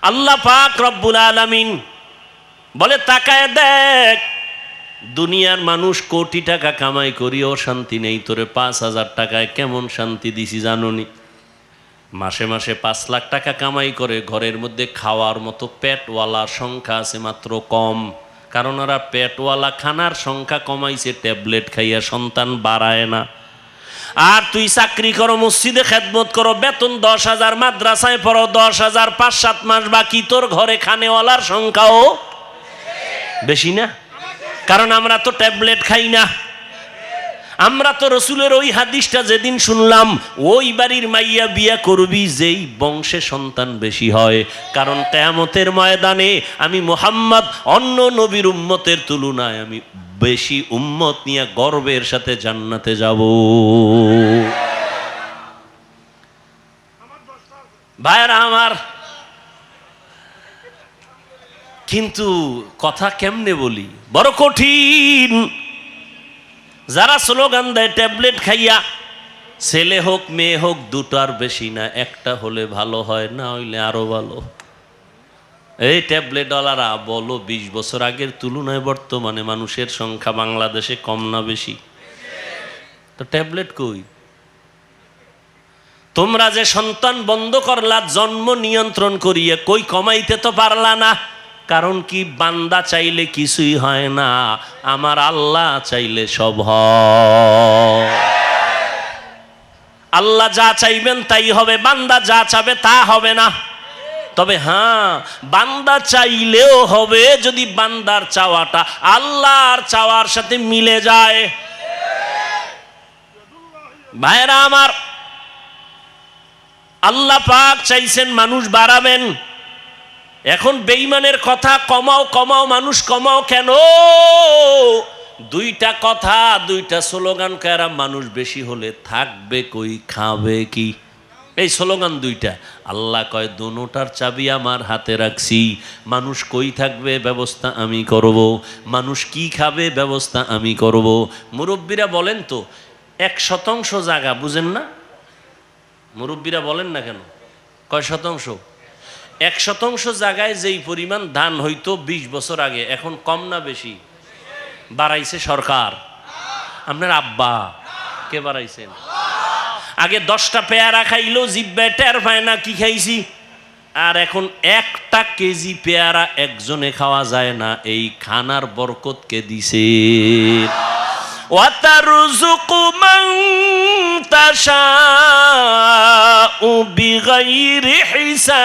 আল্লাহ পাক রব্বুল আলামিন বলে তাকায় দেখ, দুনিয়ার মানুষ কোটি টাকা কামাই করিও শান্তি নেই, তোরে 5,000 টাকায় কেমন শান্তি দিছি জানোনি? মাসে মাসে 5 লাখ টাকা কামাই করে, ঘরের মধ্যে খাওয়ার মতো পেটওয়ালার সংখ্যা আছে মাত্র কম। কারণ ওরা পেটওয়ালা খানার সংখ্যা কমাইছে, ট্যাবলেট খাইয়া সন্তান বাড়ায় না। আর তুই চাকরি করো, মসজিদে খেদমত করো, বেতন 10,000, মাদ্রাসায় পড়ো 10,000, 5-7 মাস বাকি, তোর ঘরে খানেওয়ালার সংখ্যাও বেশি না। কারণ আমরা তো ট্যাবলেট খাই না। আমরা তো রসুলের ওই হাদিসটা যেদিন শুনলাম, ওই বাড়ির মাইয়া বিয়া করবি যেই বংশে সন্তান বেশি হয়। কারণ কিয়ামতের ময়দানে আমি মুহাম্মদ অন্য নবীর উম্মতের তুলনায় আমি বেশি উম্মত নিয়ে গর্বের সাথে জান্নাতে যাব। ভাইরা আমার, কিন্তু কথা কেমনে বলি, বড় কঠিন। যারা স্লোগান দেয় ট্যাবলেট খাইয়া, ছেলে হোক মেয়ে হোক দুটার বেশি না, একটা হলে ভালো হয়, না হইলে আরো ভালো। এই ট্যাবলেটওয়ালারা বলো 20 বছর আগের তুলনায় বর্তমানে মানুষের সংখ্যা বাংলাদেশে কম না বেশি? তো ট্যাবলেট কই? তোমরা যে সন্তান বন্ধ করলা জন্ম নিয়ন্ত্রণ করিয়ে, কই কমাইতে তো পারলা না। কারণ কি? বান্দা চাইলে কিছুই হয় না, আমার আল্লাহ চাইলে সব হয়। আল্লাহ যা চাইবেন তাই হবে, বান্দা যা চাবে তা হবে না। তবে হ্যাঁ, বান্দা চাইলেও হবে যদি বান্দার চাওয়াটা আল্লাহর চাওয়ার সাথে মিলে যায়। ভাইরা আমার, আল্লাহ পাক চাইছেন মানুষ বাড়াবেন। এখন বেঈমানের কথা কমাও কমাও, মানুষ কমাও কেন? দুইটা কথা, দুইটা স্লোগান কারা, মানুষ বেশি হলে থাকবে কই, খাবে কি? এই স্লোগান দুইটা। আল্লাহ কয় দোনোটার চাবি আমার হাতে রাখছি। মানুষ কই থাকবে ব্যবস্থা আমি করব, মানুষ কি খাবে ব্যবস্থা আমি করব। মুরব্বীরা বলেন তো, 1% জায়গা বুঝেন না? মুরব্বীরা বলেন না কেন? কয় শতাংশ? 1% জায়গায় যেই পরিমাণ ধান হইতো 20 বছর আগে, এখন কম না বেশি? বাড়াইছে সরকার? আপনার আব্বা? কে বাড়াইছেন? আগে 10টা পেয়ারা খাইলো জিব্বায় টের পায় না কি খাইছি, আর এখন 1 কেজি পেয়ারা একজনে খাওয়া যায় না। এই খানার বরকত কে দিছে? ওয়াতারযুকু মান তাশাউ বিগাইরি হিসাব।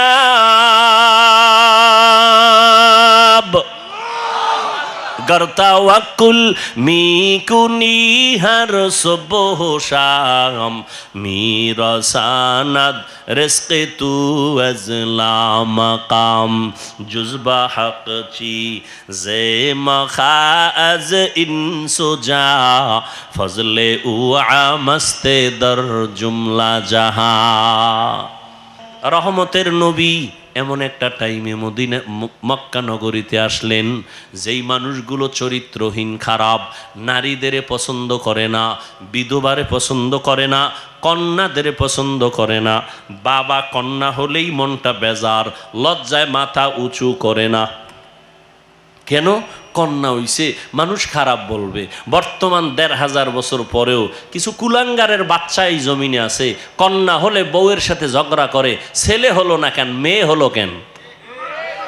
गर तवक्कुल मीकुनी हर सुबह शाम मीरा सानद रिस्क तू अज़ला मकाम जुज़बा हक़ ची ज़े मखा अज़ इंसुजा फज़ले उआ मस्ते दर जुमला जहा। रहमतेर नबी এমন একটা টাইমে মদিনা মক্কা নগরীতে আসলেন, যেই মানুষগুলো চরিত্রহীন, খারাপ, নারীদের পছন্দ করে না, বিধবারে পছন্দ করে না, কন্যাদের পছন্দ করে না। বাবা কন্যা হলেই মনটা বেজার, লজ্জায় মাথা উঁচু করে না। কেন? কন্যা হইছে, মানুষ খারাপ বলবে। বর্তমান 1500 বছর পরেও কিছু কুলাঙ্গারের বাচ্চা এই জমিনে আছে, কন্যা হলে বউয়ের সাথে ঝগড়া করে, ছেলে হলো না কেন, মেয়ে হলো কেন?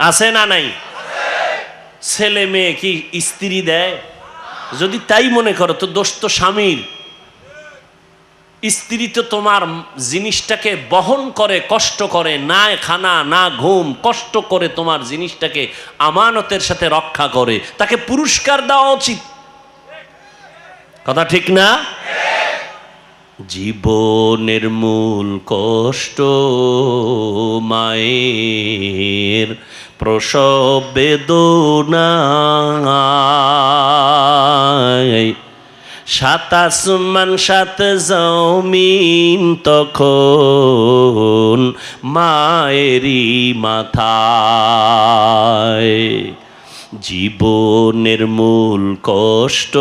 আছে না নাই? ছেলে মেয়ে কি স্ত্রী দেয়? যদি তাই মনে করো তো দোষ তো স্বামীর। স্ত্রী তো তোমার জিনিসটাকে বহন করে, কষ্ট করে, না খানা না ঘুম, কষ্ট করে তোমার জিনিসটাকে আমানতের সাথে রক্ষা করে, তাকে পুরস্কার দেওয়া উচিত। কথা ঠিক না? জীবনের মূল কষ্ট মায়ের প্রসব বেদনা, 7 আসমান 7 জমিন তখন মায়েরই মাথায়। জীবনের মূল কষ্ট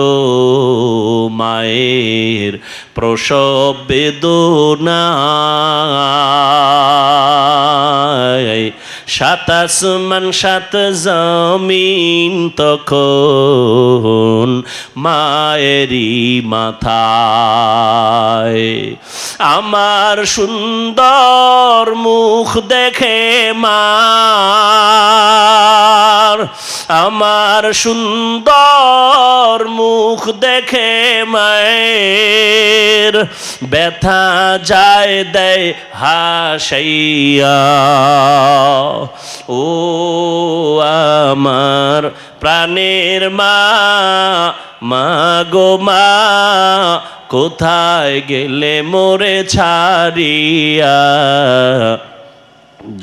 মায়ের প্রসব বেদনা, সাত আসমান সাত জমিন তখন মায়েরই মাথায়। আমার সুন্দর মুখ দেখে মার, আমার সুন্দর মুখ দেখে মায়ের ব্যথা যায় দেয় হাসাইয়া। ও আমার প্রাণের মা, মা গো মা, কোথায় গেলে মোরে ছাড়িয়া?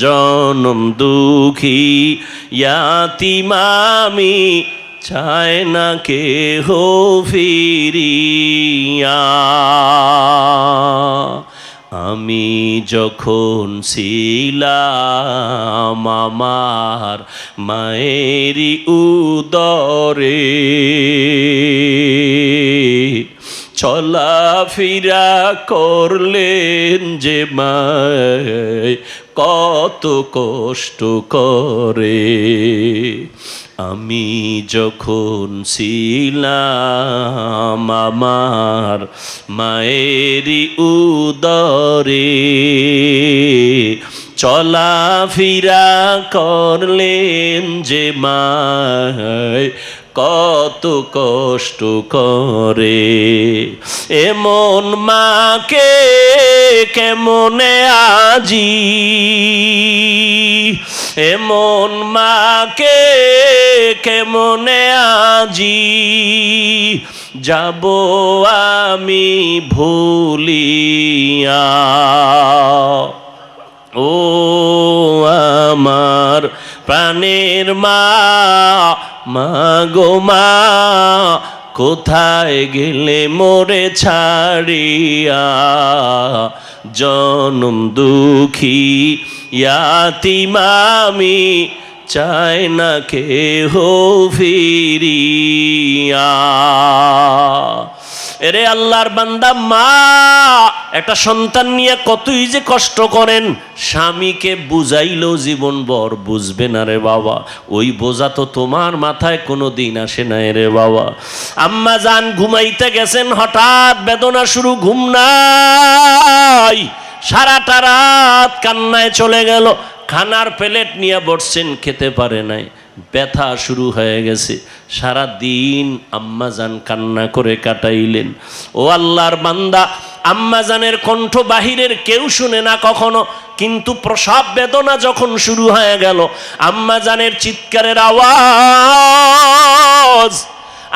জনম দুঃখী ইয়াতীম আমি, চায় না কেহ ফিরিয়া। আমি যখন ছিলাম আমার মায়েরই উদরে, চলাফেরা করলেন যে মায় কত কষ্ট করে। আমি যখন ছিলাম আমার মায়েরই উদরে, চলাফেরা করলেন যে মায় কত কষ্ট করে। এমন মাকে কেমনে আজি, এমন মাকে কেমনে আজি যাব আমি ভুলিয়া। ও আমার প্রাণের মা, মা গো মা, কোথায় গেলে মোরে ছাড়িয়া? জনম দুঃখী ইয়াতীম আমি, চায় না কেহ ফিরিয়া। এরে আল্লাহর বান্দা, মা একটা সন্তান নিয়ে কতই যে কষ্ট করেন, স্বামীকে বুঝাইলেও জীবন ভর বুঝবে না রে বাবা। ওই বোঝা তো তোমার মাথায় কোনো দিন আসে না রে বাবা। আম্মা জান ঘুমাইতে গেছেন, হঠাৎ বেদনা শুরু, ঘুম নাই, সারাটা রাত কান্নায় চলে গেল। খানার প্লেট নিয়ে বসছেন, খেতে পারে নাই, ব্যথা শুরু হয়ে গেছে। সারা দিন আম্মাজান কান্না করে কাটাইলেন। ও আল্লাহর বান্দা, আম্মাজানের কণ্ঠ বাহিরের কেউ শুনে না কখনো, কিন্তু প্রসব বেদনা যখন শুরু হয়ে গেল, আম্মাজানের চিৎকারের আওয়াজ,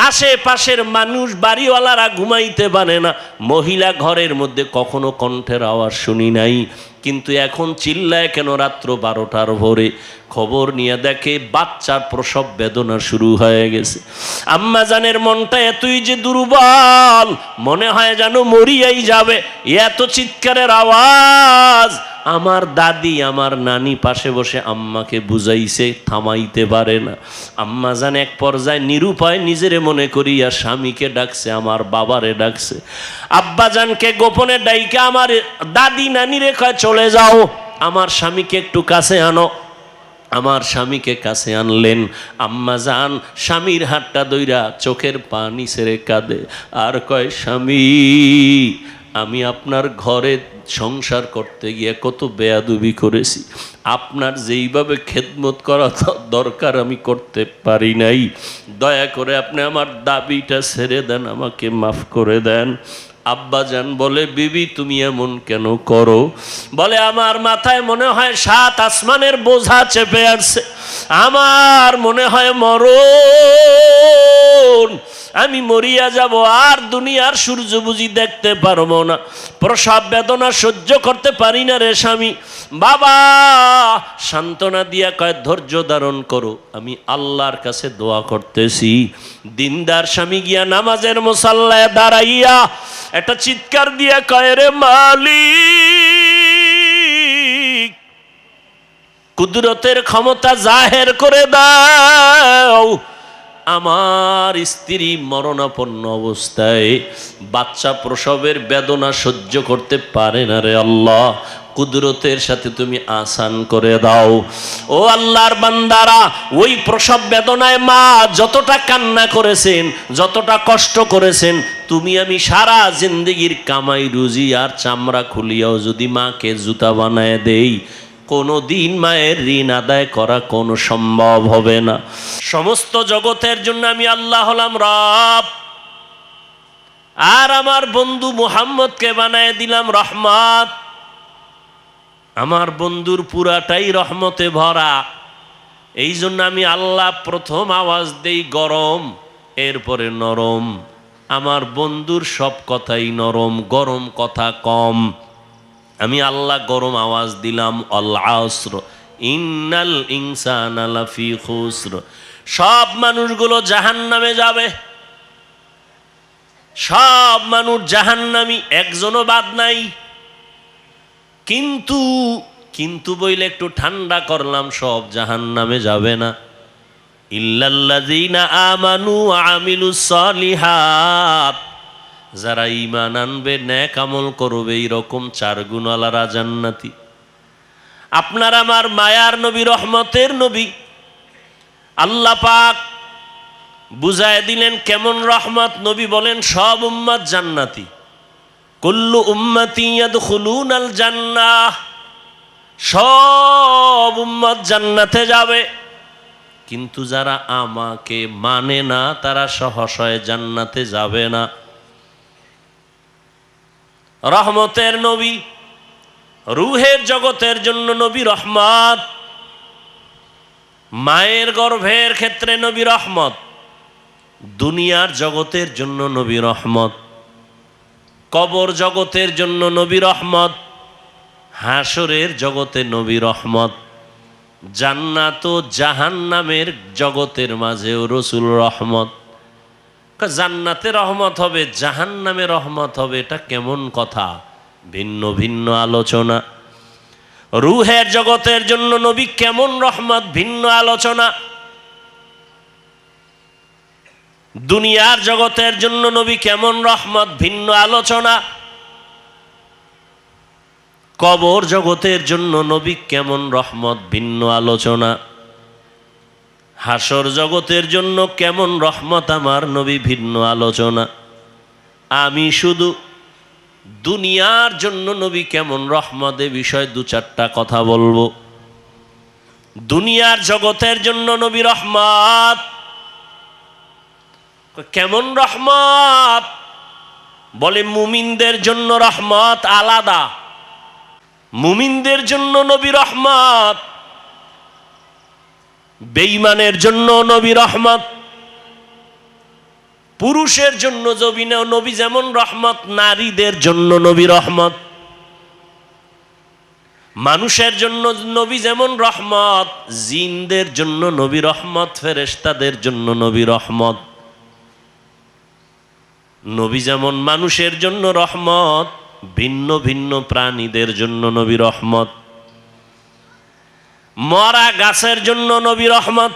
আশেপাশের মানুষ বাড়িওয়ালারা ঘুমাইতে পারে না। মহিলা ঘরের মধ্যে কখনো কণ্ঠের আওয়াজ শুনি নাই, কিন্তু এখন চিল্লায় কেন রাত্র 12টার ভোরে? খবর নিয়ে দেখে বাচ্চার প্রসব বেদনা শুরু হয়ে গেছে। আম্মাজানের মনটা এতই যে দুর্বল, মনে হয় যেন মরিয়াই যাবে। এত চিৎকারের আওয়াজ। আমার দাদি, আমার নানি পাশে বসে আম্মাকে বুঝাইছে, থামাইতে পারে না। আম্মাজান এক পর্যায়ে নিরুপায় নিজেরে মনে করিয়া স্বামীকে ডাকছে, আমার বাবারে ডাকছে। আব্বাজানকে গোপনে ডাইকে আমার দাদি নানিরে কয়, চলে যাও, আমার স্বামীকে একটু কাছে আনো। আমার স্বামীকে কাছে আনলেন। আম্মাজান স্বামীর হাতটা ধইরা চোখের পানি ছেড়ে কাঁদে আর কয়, স্বামী, আমি আপনার ঘরে সংসার করতে গিয়ে কত বেয়াদবি করেছি, আপনার যেইভাবে খেদমত করা দরকার আমি করতে পারি নাই। দয়া করে আপনি আমার দাবিটা ছেড়ে দেন, আমাকে মাফ করে দেন। আব্বাজান বলে, বিবি তুমি এমন কেন করো? বলে, আমার মাথায় মনে হয় 7 আসমানের বোঝা চেপে আসছে, আমার মনে হয় মরণ, আমি মরিয়া যাব, আর দুনিয়ার সূর্য বুঝি দেখতে পারবো না, প্রসব বেদনা সহ্য করতে পারি না রে স্বামী। বাবা সান্ত্বনা দিয়া কয়, ধৈর্য ধারণ করো, আমি আল্লাহর কাছে দোয়া করতেছি। দিনদার স্বামী গিয়া নামাজের মুসাল্লায় দাঁড়াইয়া একটা চিৎকার দিয়া কয়, রে মালিক, কুদরতের ক্ষমতা জাহের করে দাও, আমার স্ত্রী মরণাপন্ন অবস্থায় বাচ্চা প্রসবের বেদনা সহ্য করতে পারে না রে আল্লাহ, কুদরতের সাথে তুমি আসান করে দাও। ও আল্লাহর বান্দারা, ওই প্রসব বেদনায় মা যতটা কান্না করেছেন, যতটা কষ্ট করেছেন, তুমি আমি সারা জিন্দেগির কামাই রুজি আর চামড়া খুলিয়াও যদি মাকে জুতা বানায় দেই, কোনো দিন মায়ের ঋণ আদায় করা কোনো সম্ভব হবে না। সমস্ত জগতের জন্য আমি আল্লাহ হলাম রব, আর আমার বন্ধু মুহাম্মদকে বানায় দিলাম রহমত। আমার বন্ধুর পুরাটাই রহমতে ভরা। এই জন্য আমি আল্লাহ প্রথম আওয়াজ দেই গরম, এরপরে নরম। আমার বন্ধুর সব কথাই নরম, গরম কথা কম। আমি আল্লাহ গরম আওয়াজ দিলাম আল আসর ইন্নাল ইনসানা লাফি খুসর। সব মানুষগুলো জাহান্নামে যাবে, সব মানুষ জাহান্নামী, একজনও বাদ নাই। কিন্তু কিন্তু বইলে একটু ঠান্ডা করলাম, সব জাহান্নামে যাবে না। ইল্লাল্লাযীনা আমানু ওয়া আমিলুস সালিহাত, যারা ঈমান আনবে, নেক আমল করবে, এইরকম 4 গুণওয়ালারা জান্নাতি। আপনার আমার মায়ার নবী, রহমতের নবী আল্লাহ পাক বুঝায় দিলেন কেমন রহমত। নবী বলেন সব উম্মত জান্নাতি, কুল্লু উম্মতি ইয়াদখুলুনাল জান্নাহ, সব উম্মত জান্নাতে যাবে, কিন্তু যারা আমাকে মানে না তারা সহসয় জান্নাতে যাবে না। রহমতের নবী, রূহের জগতের জন্য নবী রহমত, মায়ের গর্ভের ক্ষেত্রে নবী রহমত, দুনিয়ার জগতের জন্য নবী রহমত, কবর জগতের জন্য নবী রহমত, হাসরের জগতে নবী রহমত, জান্নাত ও জাহান্নামের জগতের মাঝেও রসুল রহমত। জান্নাতে রহমত হবে, জাহান্নামে রহমত হবে, এটা কেমন কথা? ভিন্ন ভিন্ন আলোচনা। রূহের জগতের জন্য নবী কেমন রহমত, ভিন্ন আলোচনা। দুনিয়ার জগতের জন্য নবী কেমন রহমত, ভিন্ন আলোচনা। কবর জগতের জন্য নবী কেমন রহমত, ভিন্ন আলোচনা। হাসর জগতের জন্য কেমন রহমত আমার নবী, ভিন্ন আলোচনা। আমি শুধু দুনিয়ার জন্য নবী কেমন রহমত এ বিষয়ে 2-4টা কথা বলবো। দুনিয়ার জগতের জন্য নবী রহমত, কেমন রহমত? বলে মুমিনদের জন্য রহমত আলাদা, মুমিনদের জন্য নবী রহমত, বেঈমানের জন্য নবী রহমত। পুরুষের জন্য নবী যেমন রহমত, নারীদের জন্য নবী রহমত। মানুষের জন্য নবী যেমন রহমত, জিনদের জন্য নবী রহমত, ফেরেশতাদের জন্য নবী রহমত। নবী যেমন মানুষের জন্য রহমত, ভিন্ন ভিন্ন প্রাণীদের জন্য নবী রহমত। মরা গাছের জন্য নবী রহমত,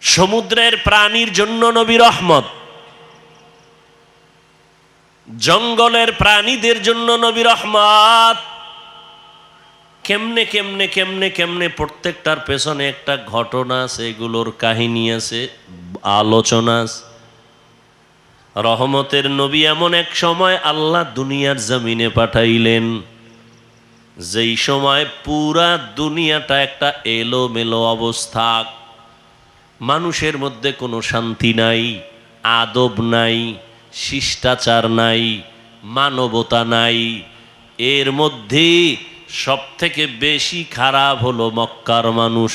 সমুদ্রের প্রাণীর জন্য নবী রহমত, জঙ্গলের প্রাণীদের জন্য নবী রহমত। কেমনে কেমনে কেমনে কেমনে প্রত্যেকটার পেছনে একটা ঘটনা আছে, এগুলোর কাহিনী আছে, আলোচনা আছে। রহমতের নবী এমন এক সময় আল্লাহ দুনিয়ার জমিনে পাঠাইলেন, যেই সময় পুরা দুনিয়াটা একটা এলোমেলো অবস্থা। মানুষের মধ্যে কোনো শান্তি নাই, আদব নাই, শিষ্টাচার নাই, মানবতা নাই। এর মধ্যে সব থেকে বেশি খারাপ হলো মক্কার মানুষ।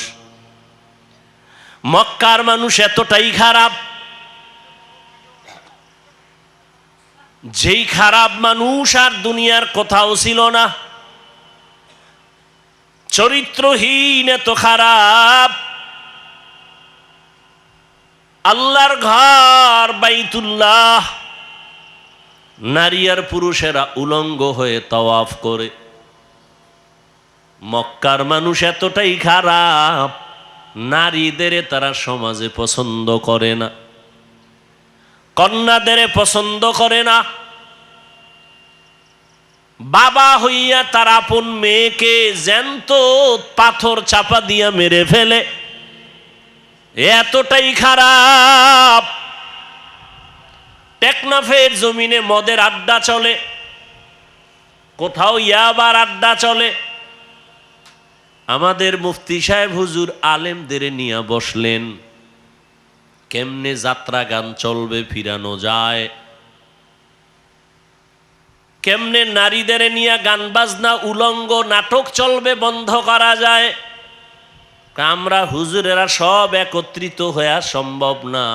মক্কার মানুষ এতটাই খারাপ, যেই খারাপ মানুষ আর দুনিয়ার কোথাও ছিল না। চরিত্রহীন, এত খারাপ। আল্লাহর ঘর বাইতুল্লাহ, নারী আর পুরুষেরা উলঙ্গ হয়ে তাওয়াফ করে। মক্কার মানুষ এতটাই খারাপ, নারীদের তারা সমাজে পছন্দ করে না, কন্যাদের পছন্দ করে না। বাবা হইয়া তার আপন মেয়েকে জ্যান্ত পাথর চাপা দিয়া মেরে ফেলে, এতটাই খারাপ। টেকনাফের জমিনে মদের আড্ডা চলে, কোথাও ইয়াবার আড্ডা চলে। আমাদের মুফতি সাহেব হুজুর আলেমদের নিয়ে বসলেন, কেমনে যাত্রা গান চলবে, ফিরানো যায়, কেমনে নারীদের নিয়ে গান বাজনা উলঙ্গ নাটক চলবে, বন্ধ করা যায়। আমরা হুজুরেরা সব একত্রিত হয়ে সম্ভব না।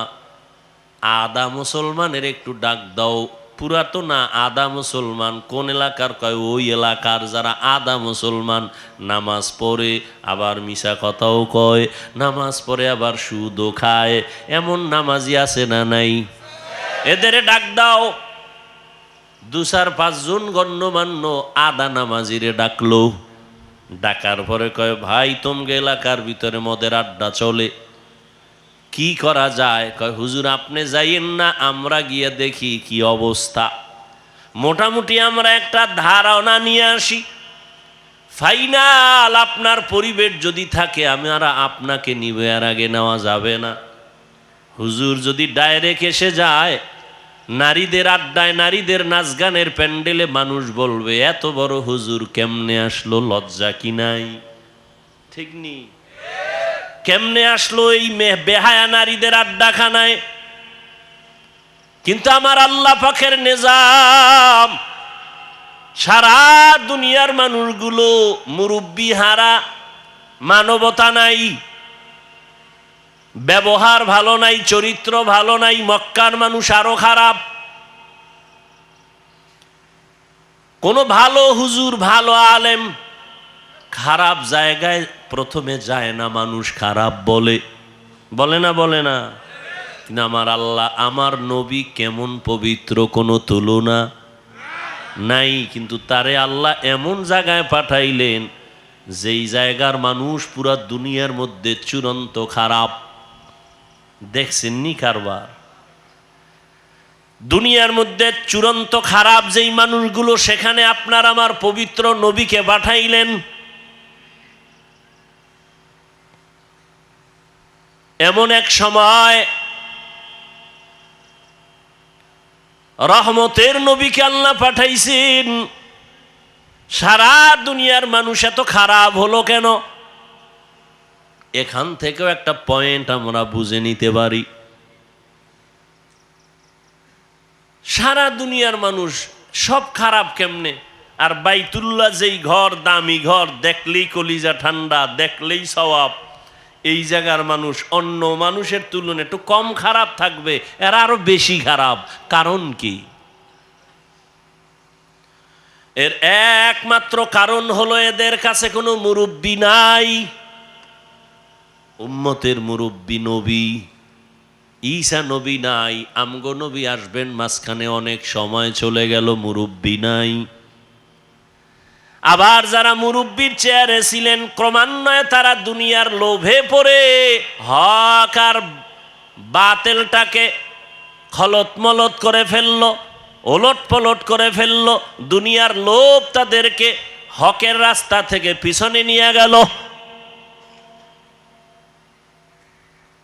আধা মুসলমানের একটু ডাক দাও, পুরা তো না, আধা মুসলমান। কোন এলাকার? কয় ওই এলাকার যারা আধা মুসলমান, নামাজ পড়ে আবার মিশা কথাও কয়, নামাজ পড়ে আবার সুদও খায়, এমন নামাজি আছে না নাই? এদের ডাক দাও। 2-4-5 জন গণ্যমান্য আধা নামাজিরে ডাকলো। ডাকার পরে কয়, ভাই তোমগে এলাকার ভিতরে মদের আড্ডা চলে, কি করা যায়? কয় হুজুর আপনি যাইয়েন না, আমরা গিয়ে দেখি কি অবস্থা। মোটামুটি আমরা একটা ধারণা নিয়ে আসি, ফাইনাল আপনার পরিবেশ যদি থাকে আমরা আপনাকে নিবে, আর আগে নেওয়া যাবে না। হুজুর যদি ডাইরেক্ট এসে যায় নারীদের আড্ডায়, নারীদের নাচ গানের প্যান্ডেলে, মানুষ বলবে এত বড় হুজুর কেমনে আসলো, লজ্জা কি নাই? ঠিক নি? কেমনে আসলো এই বেহায়া নারীদের আড্ডাখানায়? কিন্তু আমার আল্লাহ পাকের নিজাম, সারা দুনিয়ার মানুষগুলো মুরব্বি হারা, মানবতা নাই, ব্যবহার ভালো নাই, চরিত্র ভালো নাই। মক্কার মানুষ আরো খারাপ। কোন ভালো হুজুর, ভালো আলেম খারাপ জায়গায় প্রথমে যায় না, মানুষ খারাপ বলে, বলে না? বলে না? কিন্তু আমার আল্লাহ, আমার নবী কেমন পবিত্র, কোনো তুলনা নাই। কিন্তু তারে আল্লাহ এমন জায়গায় পাঠাইলেন যেই জায়গার মানুষ পুরা দুনিয়ার মধ্যে চূড়ান্ত খারাপ। দেখছেননি কারবার? দুনিয়ার মধ্যে চূড়ান্ত খারাপ যেই মানুষগুলো, সেখানে আপনার আমার পবিত্র নবীকে পাঠাইলেন। এমন এক সময় রহমতের নবীকে আল্লাহ পাঠাইছেন। সারা দুনিয়ার মানুষ এত খারাপ হলো কেন? এখান থেকেও একটা পয়েন্ট আমরা বুঝে নিতে পারি। সারা দুনিয়ার মানুষ সব খারাপ কেমনে? আর বাইতুল্লাহ যেই ঘর, দামি ঘর, দেখলেই কলিজা ঠান্ডা, দেখলেই সওয়াব, এই জায়গার মানুষ অন্য মানুষের তুলনায় একটু কম খারাপ থাকবে, এরা আরো বেশি খারাপ। কারণ কি? এর একমাত্র কারণ হলো এদের কাছে কোনো মুরব্বি নাই। উম্মতের মুরব্বি নবী ঈসা নবী নাই। আমগো নবী আসবেন, মাঝখানে অনেক সময় চলে গেল, মুরব্বি নাই। আবার যারা মুরব্বির চেয়ারে ছিলেন, ক্রমান্বয়ে তারা দুনিয়ার লোভে পড়ে হক আর বাতিলটাকে খলত মলত করে ফেললো, ওলট পলট করে ফেললো। দুনিয়ার লোভ তাদেরকে হকের রাস্তা থেকে পিছনে নিয়ে গেল।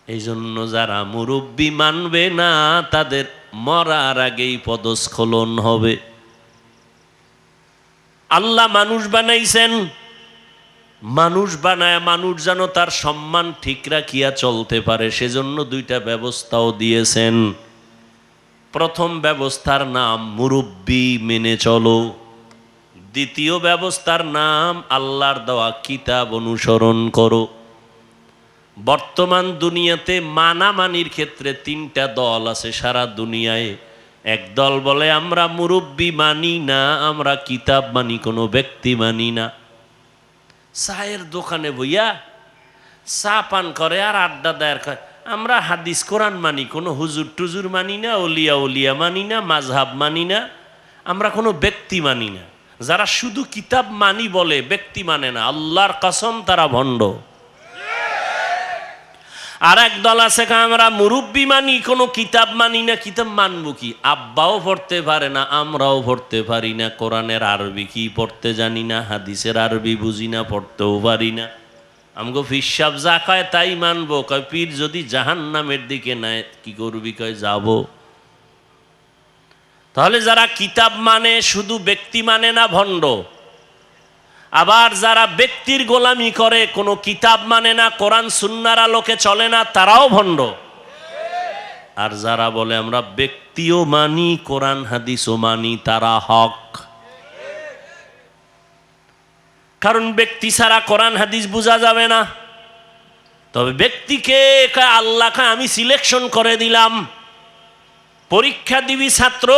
এই জন্য যারা মুরব্বি মানবে না, তাদের মরার আগেই পদস্খলন হবে। আল্লাহ মানুষ বানাইছেন, মানুষ বানায় মানুষ যেন তার সম্মান ঠিক রাখিয়া চলতে পারে, সেজন্য 2টা ব্যবস্থাও দিয়েছেন। প্রথম ব্যবস্থার নাম মুরব্বি মেনে চলো। দ্বিতীয় ব্যবস্থার নাম আল্লাহর দেওয়া কিতাব অনুসরণ করো। বর্তমান দুনিয়াতে মানামানির ক্ষেত্রে 3টা দল আছে সারা দুনিয়ায়। এক দল বলে আমরা মুরব্বি মানি না, আমরা কিতাব মানি, কোনো ব্যক্তি মানি না। চায়ের দোকানে বইয়া চা পান করে আর আড্ডা দেয়, আমরা হাদিস কোরআন মানি, কোনো হুজুর টুজুর মানি না, ওলিয়া উলিয়া মানি না, মাযহাব মানি না, আমরা কোনো ব্যক্তি মানি না। যারা শুধু কিতাব মানি বলে, ব্যক্তি মানে না, আল্লাহর কসম তারা ভণ্ড। আর এক দল আছে আমরা মুরব্বী মানি, কোনো কিতাব মানি না। কিতাব মানবো কি? আব্বাও পড়তে পারে না, আমরাও পড়তে পারি না। কোরআনের আরবি কি পড়তে জানি না, হাদিসের আরবি বুঝি না, পড়তেও পারি না। আমগো ফিসাব যা কয় তাই মানবো। কয় পীর যদি জাহান্নামের দিকে নেয় কি করবি? কয় যাব। তাহলে যারা কিতাব মানে শুধু ব্যক্তি মানে না, ভণ্ড। আবার যারা ব্যক্তির গোলামি করে, কোনো কিতাব মানে না, কোরআন সুন্নাহর আলোকে চলে না, তারাও ভণ্ড। আর যারা বলে আমরা ব্যক্তিও মানি, কোরআন হাদিসও মানি, তারা হক। কারণ ব্যক্তি ছাড়া কোরআন হাদিস বোঝা যাবে না। তবে ব্যক্তিকে আল্লাহকে আমি সিলেকশন করে দিলাম, পরীক্ষা দিবি ছাত্র,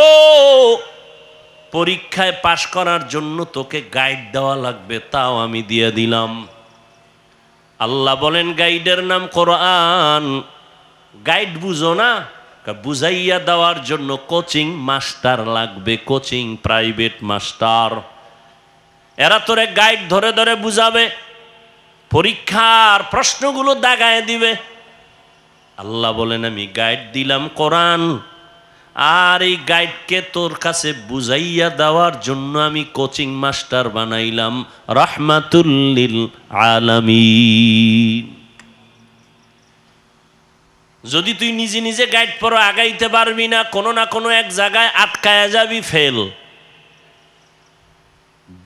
পরীক্ষায় পাশ করার জন্য তোকে গাইড দেওয়া লাগবে, তাও আমি দিয়ে দিলাম। আল্লাহ বলেন গাইডের নাম কোরআন। গাইড বুঝো না, বুঝাইয়া দেওয়ার জন্য কোচিং মাস্টার লাগবে, কোচিং প্রাইভেট মাস্টার। এরা তোরে গাইড ধরে ধরে বুঝাবে, পরীক্ষার প্রশ্নগুলো দাগায় দিবে। আল্লাহ বলেন আমি গাইড দিলাম কোরআন, আর এই গাইডকে তোর কাছে বুঝাইয়া দেওয়ার জন্য আমি কোচিং মাস্টার বানাইলাম, রাহমাতুল লিল আলামিন। যদি তুই নিজে নিজে গাইড পড়ো, আগাইতে পারবি না, কোনো না কোনো এক জায়গায় আটকায়া যাবি, ফেল।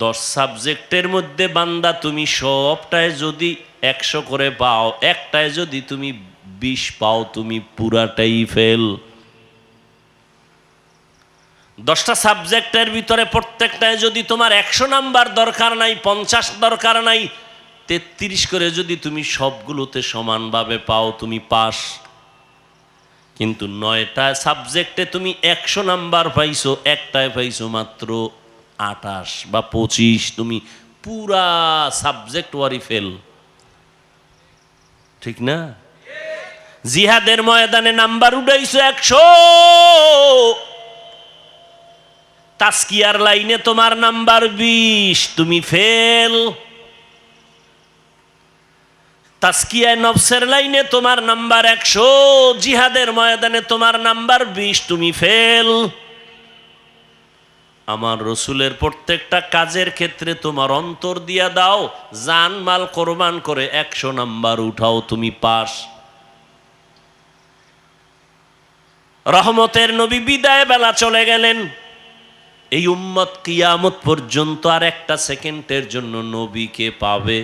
10 সাবজেক্টের মধ্যে বান্দা তুমি সবটায় যদি 100 করে পাও, একটায় যদি তুমি 20 পাও, তুমি পুরাটাই ফেল। 10টা সাবজেক্টের ভিতরে প্রত্যেকটায় যদি তোমার 100 নাম্বার দরকার নাই, 50 দরকার নাই, 33 করে যদি তুমি সবগুলোতে সমানভাবে পাও, তুমি পাস। কিন্তু 9টা সাবজেক্টে তুমি 100 নাম্বার পাইছো, একটায় পাইছো মাত্র 28 বা 25, তুমি পুরা সাবজেক্ট ওয়ারি ফেল। ঠিক না? জিহাদের ময়দানে নাম্বার উঠাইছো 100, তাসকিয়ার লাইনে তোমার নাম্বার 20, তুমি ফেল। তাসকিয়ায় নফসের লাইনে তোমার নাম্বার 100, জিহাদের ময়দানে তোমার নাম্বার 20, তুমি ফেল। আমার রসুলের প্রত্যেকটা কাজের ক্ষেত্রে তোমার অন্তর দিয়া দাও, জান মাল কোরবান করে 100 নাম্বার উঠাও, তুমি পাস। রহমতের নবী বিদায় বেলা চলে গেলেন। এই উম্মত কিয়ামত পর্যন্ত আর একটা সেকেন্ডের জন্য নবীকে পাবে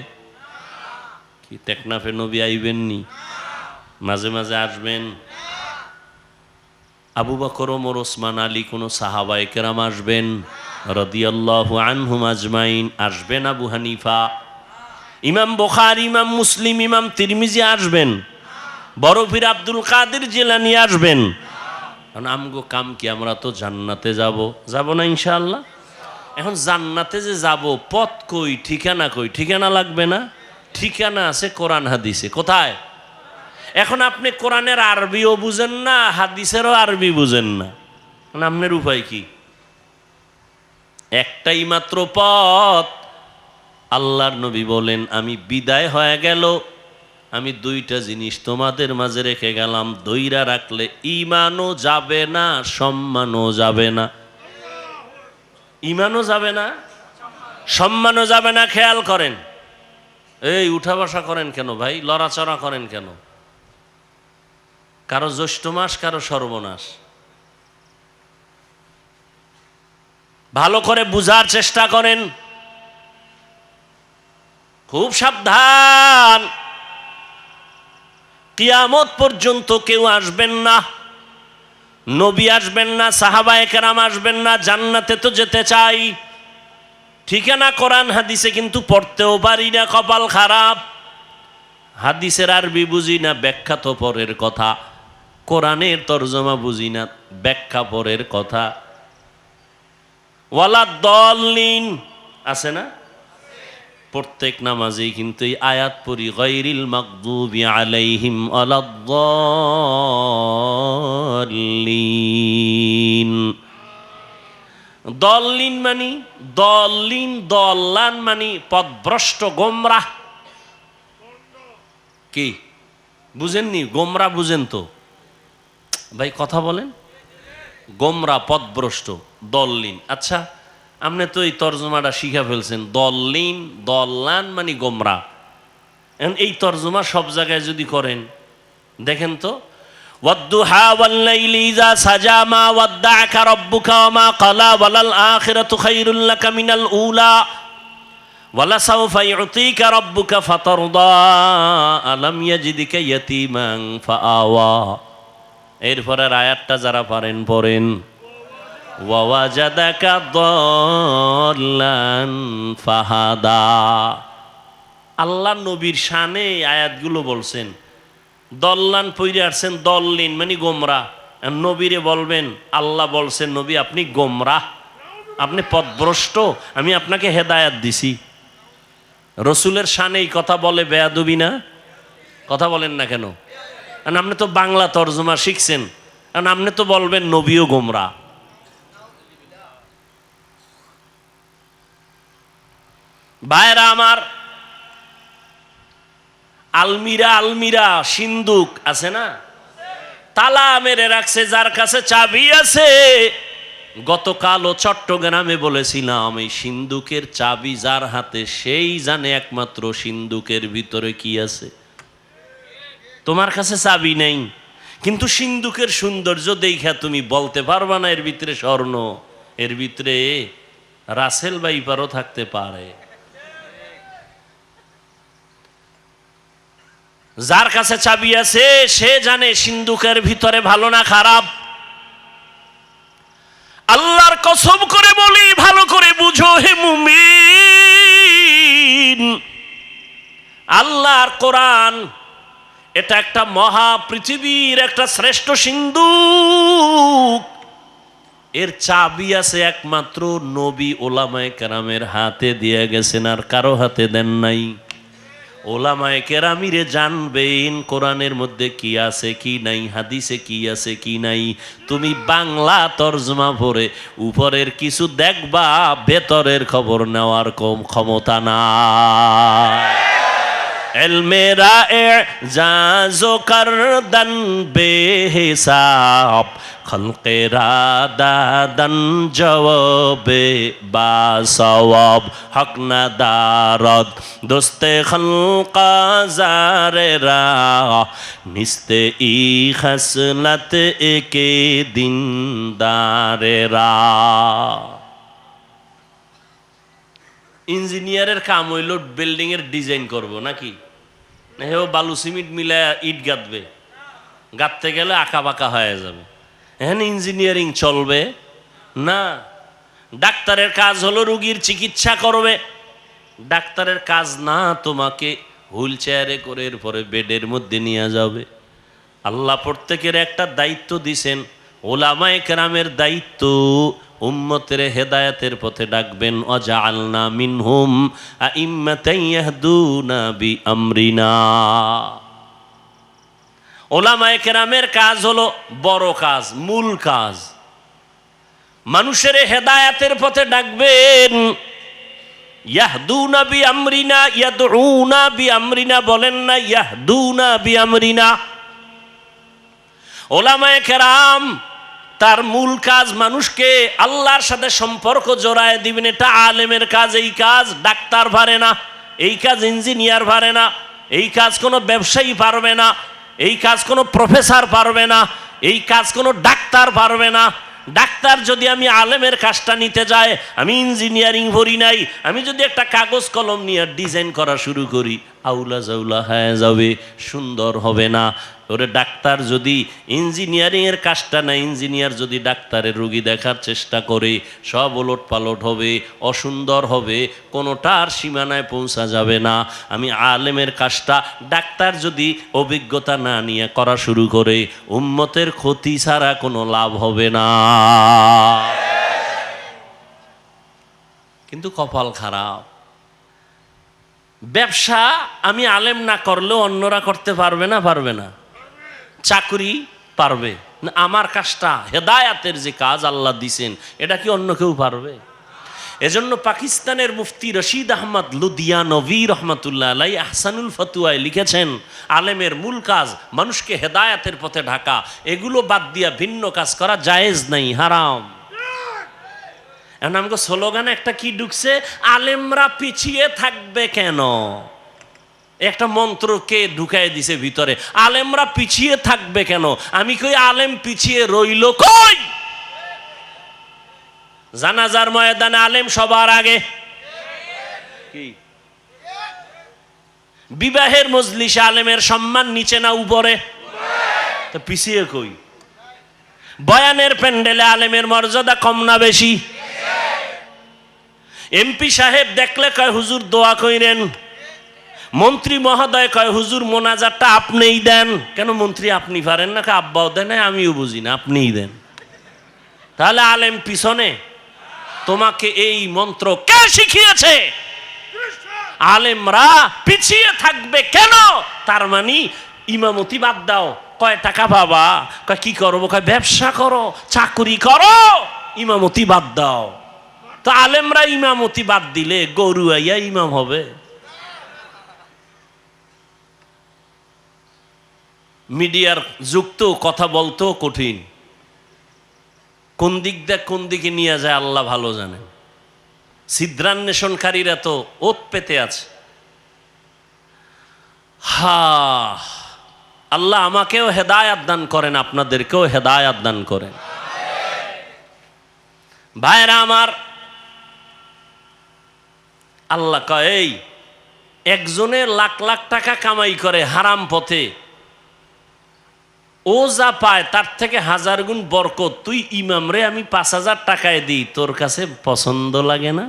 কি? টেকনাফে নবী আইবেননি? মাঝে মাঝে আসবেন। আবু বকর, ওমর, ওসমান, আলী, কোন সাহাবায়ে কেরাম আসবেন রাদিয়াল্লাহু আনহুম আজমাইন? আসবেন। আবু হানিফা, ইমাম বুখারী, ইমাম মুসলিম, ইমাম তিরমিজি আসবেন। বড় পীর আব্দুল কাদের জিলানী আসবেন। আমগো কাম কি? আমরা তো জান্নাতে যাব না ইনশাআল্লাহ? এখন জান্নাতে যে যাব, পথ কই, ঠিকানা কই? ঠিকানা লাগবে না? ঠিকানা আছে কোরআন হাদিসে। কোথায়? এখন আপনি কোরআনের আরবিও বুঝেন না, হাদিসেরও আরবি বুঝেন না, আপনার উপায় কি? একটাই মাত্র পথ। আল্লাহর নবী বলেন আমি বিদায় হয়ে গেল, আমি 2টা জিনিস তোমাদের মাঝে রেখে গেলাম, দইরা রাখলে ঈমানও যাবে না, সম্মানও যাবে না। ঈমানও যাবে না, সম্মানও যাবে না। খেয়াল করেন। এই উঠা বসা করেন কেন ভাই? লড়াচড়া করেন কেন? কারো জ্যৈষ্ঠ মাস, কারো সর্বনাশ। ভালো করে বুঝার চেষ্টা করেন, খুব সাবধান। কিয়ামত পর্যন্ত কেউ আসবেন না, নবী আসবেন না, সাহাবায়ে কেরাম আসবেন না। জান্নাতে তো যেতে চাই, ঠিকানা কোরআন হাদিসে, কিন্তু পড়তেও পারি না, কপাল খারাপ। হাদিসের আরবি বুঝি না, ব্যাখ্যা তো পরের কথা। কোরআনের তরজমা বুঝি না, ব্যাখ্যা পরের কথা। ওয়ালা দলিন আছে না? প্রত্যেক নামাজেই কিন্তু এই আয়াত পড়ি, গায়রিল মাগদুবি আলাইহিম ওয়ালাদ-দাল্লিন। দল্লিন মানে দল্লিন, দল্লান মানে পথভ্রষ্ট, গোমরাহ। কি বুঝেননি? গোমরা বুঝেন তো ভাই, কথা বলেন। গোমরা, পথভ্রষ্ট, দল্লিন। আচ্ছা, আপনি তো এই তর্জমাটা শিখা ফেলছেন, দল্লিন দল্লান মানে গোমরা। এখন এই তর্জমা সব জায়গায় যদি করেন, দেখেন তো, ওয়াদ্দুহা ওয়াল্লাইলি ইযা সাজা মা ওয়াদ্দাআকা রাব্বুকা ওয়া মা ক্বালা ওয়ালাল আখিরাতু খায়রুল লাকা মিনাল উলা ওয়ালা সাওফা ইউতিকা রাব্বুকা ফাতারদা আলাম ইয়াজিদিকা ইয়াতীমান ফাআওয়া। এরপরের আয়াতটা যারা পারেন পড়েন, ওয়া ওয়াজাদাকা দাল্লান ফাহাদা। আল্লাহ নবীর শানে আয়াতগুলো বলছেন, দল্লান পইরে আসছেন, দল্লিন মানে গোমরা। নবীরে বলবেন, আল্লাহ বলছেন নবী আপনি গোমরা, আপনি পথভ্রষ্ট, আমি আপনাকে হেদায়াত দিছি। রসুলের শানে এই কথা বলে বেয়াদবি না? কথা বলেন না কেন? আপনি তো বাংলা তর্জমা শিখছেন, আপনি তো বলবেন নবীও গোমরা। ভাইরা আমার, আলমিরা আলমিরা সিন্দুক আছে না, তালা মেরে রাখছে, যার কাছে চাবি আছে। গতকালও চট্টগ্রামে বলেছিলাম, এই সিন্দুকের চাবি যার হাতে সেই জানে একমাত্র সিন্দুকের ভিতরে কি আছে। তোমার কাছে চাবি নেই, কিন্তু সিন্দুকের সৌন্দর্য দেখা তুমি বলতে পারবা না এর ভিতরে স্বর্ণ, এর ভিতরে রাসেল বাইপারও থাকতে পারে। যার কাছে চাবি আছে সে জানে সিন্দুকের ভিতরে ভালো না খারাপ। আল্লাহর কসম করে বলি, ভালো করে বুঝো হে মুমিন, আল্লাহর কোরআন এটা একটা মহা পৃথিবীর একটা শ্রেষ্ঠ সিন্দুক। এর চাবি আছে একমাত্র নবী ওলামায়ে কেরামের হাতে দিয়ে গেছেন, আর কারো হাতে দেন নাই। ওলামায়ে কেরামিরে জানবেন কোরআনের মধ্যে কি আছে কি নাই, হাদিসে কি আছে কি নাই। তুমি বাংলা তর্জমা পড়ে উপরের কিছু দেখবা, ভেতরের খবর নেওয়ার কম ক্ষমতা না। এলমেরা এজাজো করদন বেহিসাব, খলকেরা দাদন জওয়াবে বাসওয়াব, হক না দারদ দোস্তে খলকা জারেরা, নিস্তে ই খসলত একে দিন দারেরা। ইঞ্জিনিয়ারের কাম হইল বিল্ডিং এর ডিজাইন করব নাকি? হেও বালু সিমেন্ট মিলায় ইট গাঁথবে, গাঁথতে গেলে আঁকা বাঁকা হয়ে যাবে। এখানে ইঞ্জিনিয়ারিং চলবে না। ডাক্তারের কাজ হলো রোগীর চিকিৎসা করবে, ডাক্তারের কাজ না তোমাকে হুইল চেয়ারে করে এরপরে বেডের মধ্যে নিয়ে যাবে। আল্লাহ প্রত্যেকের একটা দায়িত্ব দিছেন, ওলামায়ে কেরামের দায়িত্ব উম্মতের হেদায়েতের পথে ডাকবেন। ওয়াজআলনা মিনহুম আইম্মাতান ইয়াহদুনা বিআমরিনা। ওলামায়ে কেরামের কাজ হলো বড় কাজ, মূল কাজ, মানুষের হেদায়েতের পথে ডাকবেন। ইয়াহদুনা বিআমরিনা, ইয়াদউনা বিআমরিনা বলেন না, ইয়াহদুনা বিআমরিনা। ওলামায়ে কেরাম তার মূল কাজ মানুষকে আল্লাহর সাথে সম্পর্ক জড়ায় দিবেন, এটা আলেমের কাজ। এই কাজ ডাক্তার পারে না, এই কাজ ইঞ্জিনিয়ার পারে না, এই কাজ কোনো ব্যবসায়ী পারবে না, এই কাজ কোনো প্রফেসর পারবে না, এই কাজ কোনো ডাক্তার পারবে না। ডাক্তার যদি আমি আলেমের কাজটা নিতে যাই, আমি ইঞ্জিনিয়ারিং পড়ি নাই, আমি যদি একটা কাগজ কলম নিয়ে ডিজাইন করা শুরু করি, আউলা জাউলা হয়ে যাবে, সুন্দর হবে না। ওরে ডাক্তার যদি ইঞ্জিনিয়ারিংয়ের কাজটা না, ইঞ্জিনিয়ার যদি ডাক্তারের রোগী দেখার চেষ্টা করে, সব ওলট পালট হবে, অসুন্দর হবে, কোনোটার সীমানায় পৌঁছা যাবে না। আমি আলেমের কাজটা ডাক্তার যদি অভিজ্ঞতা না নিয়ে করা শুরু করে, উম্মতের ক্ষতি ছাড়া কোনো লাভ হবে না। কিন্তু কপাল খারাপ, ব্যবসা আমি আলেম না করলেও অন্যরা করতে পারবে না? পারবে না। চাকরি পারবে না। আমার কাজটা হেদায়াতের যে কাজ আল্লাহ দিছেন, এটা কি অন্য কেউ পারবে? এজন্য পাকিস্তানের মুফতি রশিদ আহমদ লুধিয়ানভি রহমাতুল্লাহ আলাই আহসানুল ফতুয়ায় লিখেছেন, আলেমের মূল কাজ মানুষকে হেদায়াতের পথে ঢাকা, এগুলো বাদ দিয়া ভিন্ন কাজ করা জায়েজ নাই, হারাম। এখন আমাকে স্লোগানে একটা কি ঢুকছে, আলেমরা পিছিয়ে থাকবে কেন? একটা মন্ত্রকে ঢুকাই দিছে ভিতরে, আলেমরা পিছিয়ে থাকবে কেন? আমি কই আলেম পিছিয়ে রইল কই? জানাজার ময়দানে আলেম সবার আগে, কি বিবাহের মজলিসে আলেমের সম্মান নিচে না উপরে? তো পিছিয়ে কই? বয়ানের প্যান্ডেলে আলেমের মর্যাদা কম না বেশি? এমপি সাহেব দেখলে কয় হুজুর দোয়া কইরেন, মন্ত্রী মহোদয় কয় হুজুর মোনাজাতটা আপনিই দেন। কেন মন্ত্রী আপনি পারেন না? আব্বাও দেন, আমিও বুঝি না, আপনিই দেন। তাহলে আলেম পিছনে? তোমাকে এই মন্ত্র কে শিখিয়েছে? আলেমরা পিছিয়ে থাকবে কেন? তার মানে ইমামতি বাদ দাও। কয় টাকা পাবা? কয় কি করবো? কয় ব্যবসা করো, চাকরি করো, ইমামতি বাদ দাও। তো আলেমরা ইমামতি বাদ দিলে গরু আইয়া ইমাম হবে? মিডিয়ার যুক্ত কথা বলতেও কঠিন, কোন দিক দিয়ে কোন দিকে নিয়ে যায় আল্লাহ ভালো জানেন। ছিদ্রান্বেষণকারীরা তো ওত পেতে আছে। আল্লাহ আমাকেও হেদায়াত দান করেন, আপনাদেরকেও হেদায়াত দান করেন। ভাইরা আমার, আল্লাহ কয় এই একজনে লাখ লাখ টাকা কামাই করে হারাম পথে, ও যা পায় তার থেকে 1000 গুণ বরকত। তুই ইমাম রে আমি 5000 টাকায় দিই, তোর কাছে পছন্দ লাগে না?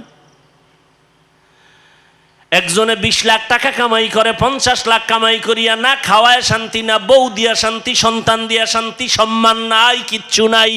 একজনে 20 লাখ টাকা কামাই করে, 50 লাখ কামাই করিয়া না খাওয়ায় শান্তি, না বউ দিয়া শান্তি, সন্তান দিয়া শান্তি, সম্মান নাই, কিচ্ছু নাই।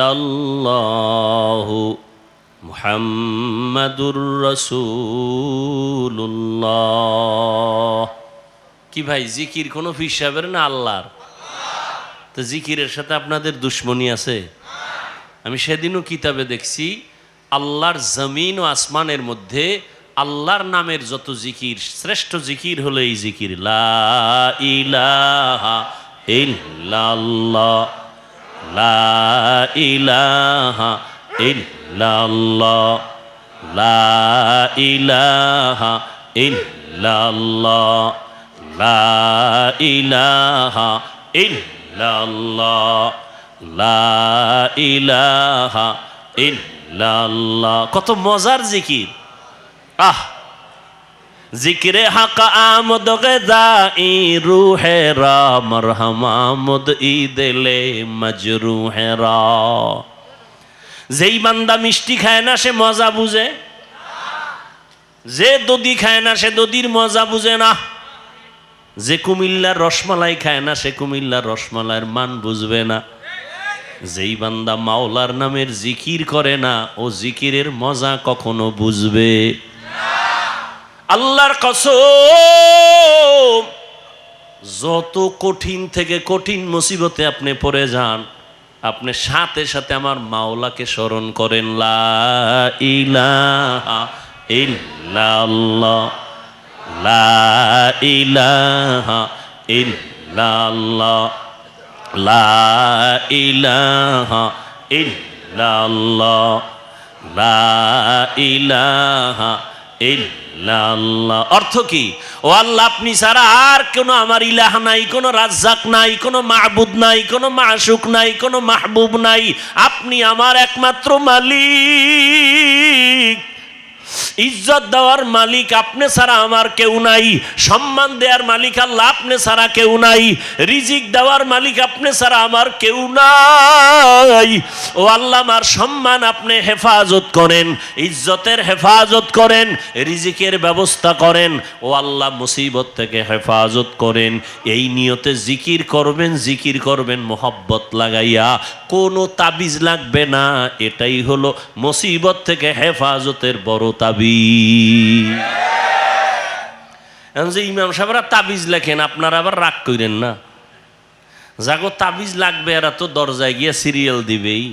লাল্লাহু মুহাম্মাদুর রাসূলুল্লাহ। কি ভাই, জিকির কোনো হিসাবের না আল্লাহর? তো জিকিরের সাথে আপনাদের দুশ্মনী আছে? আমি সেদিনও কিতাবে দেখছি, আল্লাহর জমিন ও আসমানের মধ্যে আল্লাহর নামের যত জিকির, শ্রেষ্ঠ জিকির হলো এই জিকির, লা ইলাহা ইল্লাল্লাহ, লা ইলাহা ইল্লাল্লাহ, লা ইলাহা ইল্লাল্লাহ, লা ইলাহা ইল্লাল্লাহ, লা ইলাহা ইল্লাল্লাহ। কত মজার জিকির! জিকিরে হক আমদ গযাই রূহে রা, মরহম আমদ ই দিলে মজরুহে রা। যেই বান্দা মিষ্টি খায় না সে মজা বুঝে, যে দধি খায় না সে দধির মজা বুঝে না, যে কুমিল্লার রসমালাই খায় না সে কুমিল্লার রসমালাইয়ের মান বুঝবে না। যেই বান্দা মাওলার নামের জিকির করে না ও জিকিরের মজা কখনো বুঝবে না। আল্লাহর কসম, যত কঠিন থেকে কঠিন মুসিবতে আপনি পড়ে যান, আপনি সাথে সাথে আমার মাওলাকে স্মরণ করেন, লা ইলাহা ইল্লাল্লাহ, লা ইলাহা ইল্লাল্লাহ, লা ইলাহা ইল্লাল্লাহ, লা ইলাহা ইল্লাল্লাহ। অর্থ কি? ও আল্লাহ, আপনি ছাড়া আর কোনো আমার ইলাহ নাই, কোনো রাজ্জাক নাই, কোনো মাহবুদ নাই, কোনো মাশুক নাই, কোনো মাহবুব নাই। আপনি আমার একমাত্র মালিক। ইজ্জত দেওয়ার মালিক আপনি ছাড়া আমার কেউ নাই, সম্মান দেওয়ার মালিক আল্লাহ আপনি ছাড়া কেউ নাই, রিজিক দেওয়ার মালিক আপনি ছাড়া আমার কেউ নাই। ও আল্লাহ, আমার সম্মান আপনি হেফাজত করেন, ইজ্জতের হেফাজত করেন, রিজিকের ব্যবস্থা করেন। ও আল্লাহ, মুসিবত থেকে হেফাজত করেন। এই নিয়তে জিকির করবেন, জিকির করবেন মোহাব্বত লাগাইয়া, কোনো তাবিজ লাগবে না। এটাই হলো মুসিবত থেকে হেফাজতের বড় তাবিজ। এখন যে ইমাম সাহেবরা তাবিজ লেখেন, আপনারা আবার রাগ করেন না। যাগো তাবিজ লাগবে এরা তো দরজায় গিয়ে সিরিয়াল দিবেই।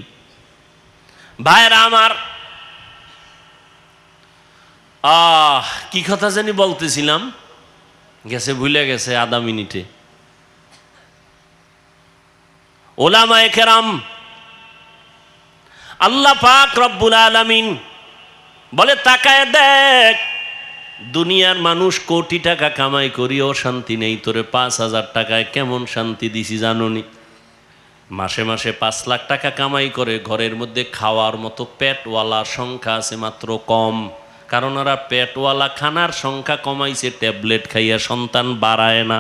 ভাইরা আমার, কি কথা জানি বলতেছিলাম, গেছে, ভুলে গেছে আধা মিনিটে। ওলামায়ে কেরাম, আল্লাহ পাক রব্বুল আলামিন বলে তাকায় দেখ, দুনিয়ার মানুষ কোটি টাকা কামাই করিও শান্তি নেই, তোরে 5,000 টাকায় কেমন শান্তি দিছি জানোনি? মাসে মাসে 5 লাখ টাকা কামাই করে, ঘরের মধ্যে খাওয়ার মতো পেটওয়ালা সংখ্যা আছে মাত্র কম। কারণ ওরা পেটওয়ালা খানার সংখ্যা কমাইছে, ট্যাবলেট খাইয়া সন্তান বাড়ায় না।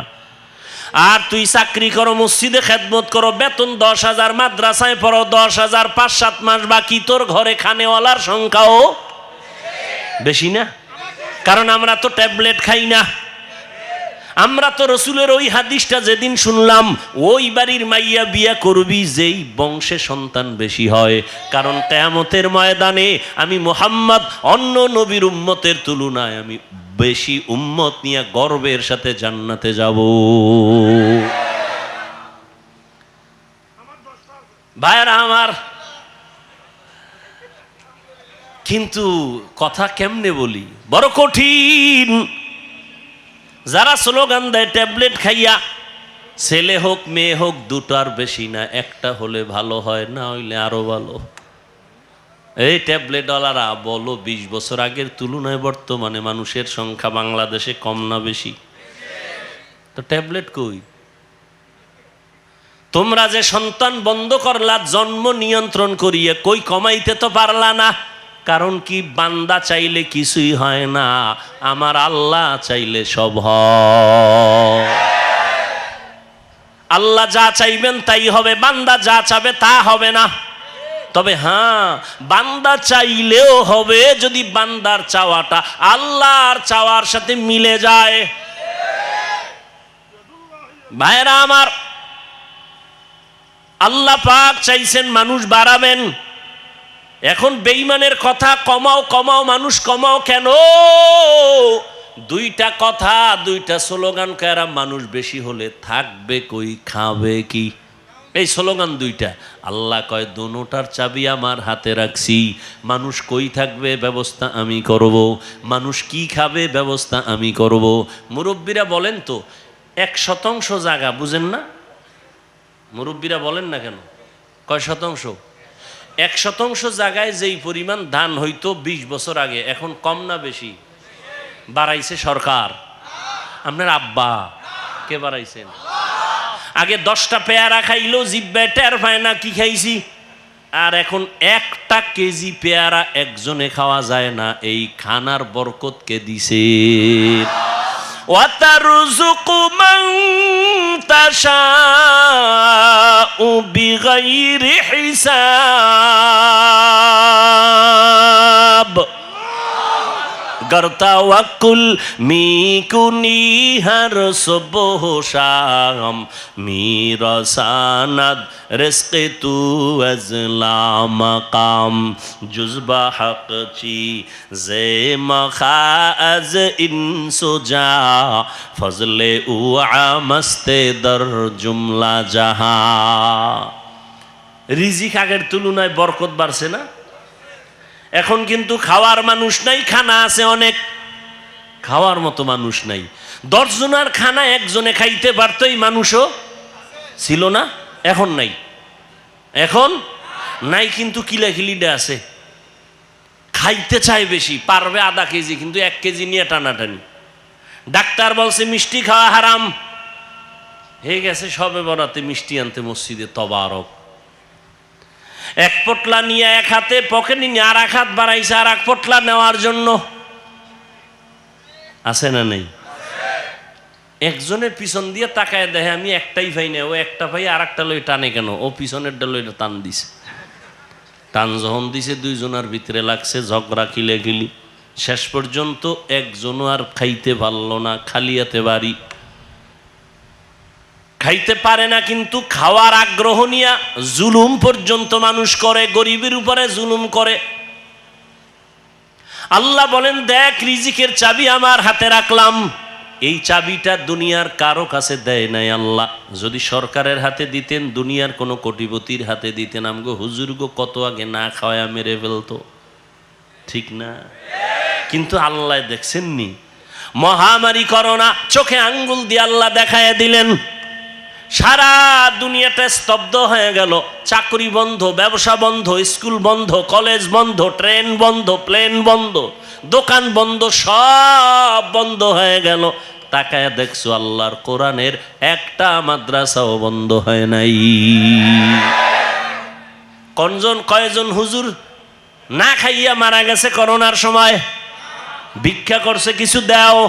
আর তুই চাকরি করো, মসজিদে খেদমত করো, বেতন 10,000, মাদ্রাসায় পড়ো 10,000, 5-7 মাস বাকি, তোর ঘরে খানেওয়ালার সংখ্যাও বেশি না? কারণ আমরা তো ট্যাবলেট খাই না। আমরা তো রসুলের ওই হাদিসটা যেদিন শুনলাম, ওই বাড়ির মাইয়া বিয়া করবি যেই বংশে সন্তান বেশি হয়। কারণ কিয়ামতের ময়দানে আমি মুহাম্মদ অন্য নবীর উম্মতের তুলনায় আমি বেশি উম্মত নিয়ে গর্বের সাথে জান্নাতে যাব। ভাইরা আমার, কিন্তু কথা কেমনে বলি, বড় কঠিন। যারা স্লোগান দেয় ট্যাবলেট খাইয়া, ছেলে হোক মেয়ে হোক দুটার বেশি না, একটা হলে ভালো হয়, না হইলে আরো ভালো। এই ট্যাবলেটওয়ালারা বলো, 20 বছর আগের তুলনায় বর্তমানে মানুষের সংখ্যা বাংলাদেশে কম না বেশি? তো ট্যাবলেট কই? তোমরা যে সন্তান বন্ধ করলা জন্ম নিয়ন্ত্রণ করিয়ে, কই কমাইতে তো পারলা না। কারণ কি? বান্দা চাইলে কিছুই হয় না, আমার আল্লাহ চাইলে সব হয়। আল্লাহ যা চাইবেন তাই হবে, বান্দা যা চাবে তা হবে না। তবে হ্যাঁ, বান্দা চাইলেও হবে যদি বান্দার চাওয়াটা আল্লাহর চাওয়ার সাথে মিলে যায়। ভাইরা আমার, আল্লাহ পাক চাইছেন মানুষ বাড়াবেন। এখন বেঈমানের কথা কমাও কমাও, মানুষ কমাও কেন? দুইটা কথা, দুইটা স্লোগান কারা, মানুষ বেশি হলে থাকবে কই, খাবে কি? এই স্লোগান দুইটা। আল্লাহ কয় দোনোটার চাবি আমার হাতে রাখছি। মানুষ কই থাকবে ব্যবস্থা আমি করব, মানুষ কি খাবে ব্যবস্থা আমি করব। মুরব্বীরা বলেন তো, 1% জায়গা বুঝেন না? মুরব্বীরা বলেন না কেন? কয় শতাংশ? 1% জায়গায় যেই পরিমাণ ধান হইতো 20 বছর আগে, এখন কম না বেশি? বাড়াইছে সরকার। আপনার আব্বা কে বাড়াইছেন? আগে 10টা পেয়ারা খাইলেও জিব্বায় টের পায় না কি খাইছি, আর এখন 1টা কেজি পেয়ারা একজনে খাওয়া যায় না। এই খানার বরকত কে দিছে? ওয়াতারযুকু মান তাশাউ বিগাইরি হিসাব। গরতাওয়াক্কুল মিকুনি হর সুবহ শাম, মিরসানাদ রিজকে তু আজলা মাকাম, জুজবা হকচি জে মখা আজ ইনসুজা, ফজলে উ আমস্তে দর জুমলা জাহা। রিজিক আগের তুলনায় বরকত বাড়ছে না? এখন কিন্তু খাওয়ার মানুষ নাই, খানা আছে অনেক, খাওয়ার মতো মানুষ নাই। 10 জনের খানা একজনে খাইতে পারতো, এই মানুষও ছিল না, এখন নাই। এখন নাই, কিন্তু কিলাকিলিটা আছে। খাইতে চায় বেশি, পারবে আধা কেজি, কিন্তু 1 কেজি নিয়ে টানাটানি। ডাক্তার বলছে মিষ্টি খাওয়া হারাম, হয়ে গেছে সবে বরাতে মিষ্টি আনতে মসজিদে, তবারক। 1 পোটলা নিয়ে 1 হাতে পকেটে নিয়ে আর 1 হাত বাড়াইছে আর 1 পোটলা নেওয়ার জন্য। আছে না নেই? একজনের পিছন দিয়ে তাকায় দেখে আমি একটাই পাই না, ও একটা পাই আর একটা লই টানে কেন, ও পিছনের লই টান দিছে। টান যখন দিছে দুইজনের ভিতরে লাগছে ঝগড়া কিলেখিলি, শেষ পর্যন্ত একজনও আর খাইতে পারল না, খালিয়াতে বাড়ি। খাইতে পারে না কিন্তু খাওয়ার আগ্রহ নিয়া জুলুম পর্যন্ত মানুষ করে, গরিবের উপরে জুলুম করে। আল্লাহ বলেন দেখ রিজিকের চাবি আমার হাতে রাখলাম, এই চাবিটা দুনিয়ার কারো কাছে দেয় নাই আল্লাহ। যদি সরকারের হাতে দিতেন, দুনিয়ার কোনো কোটিপতির হাতে দিতেন, আমগো হুজুরগো কত আগে না খাওয়া মেরে ফেলতো, ঠিক না? কিন্তু আল্লাহ দেখছেন নি, মহামারী করোনা চোখে আঙ্গুল দিয়ে আল্লাহ দেখায় দিলেন, সারা দুনিয়াটা স্তব্ধ হয়ে গেল। চাকরি বন্ধ, ব্যবসা বন্ধ, স্কুল বন্ধ, কলেজ বন্ধ, ট্রেন বন্ধ, প্লেন বন্ধ, দোকান বন্ধ, সব বন্ধ হয়ে গেল। তাকায় দেখছো আল্লাহর কোরআনের একটা মাদ্রাসাও বন্ধ হয় নাই। কয়জন হুজুর না খাইয়া মারা গেছে করোনার সময়? ভিক্ষা করছে কিছু দাও।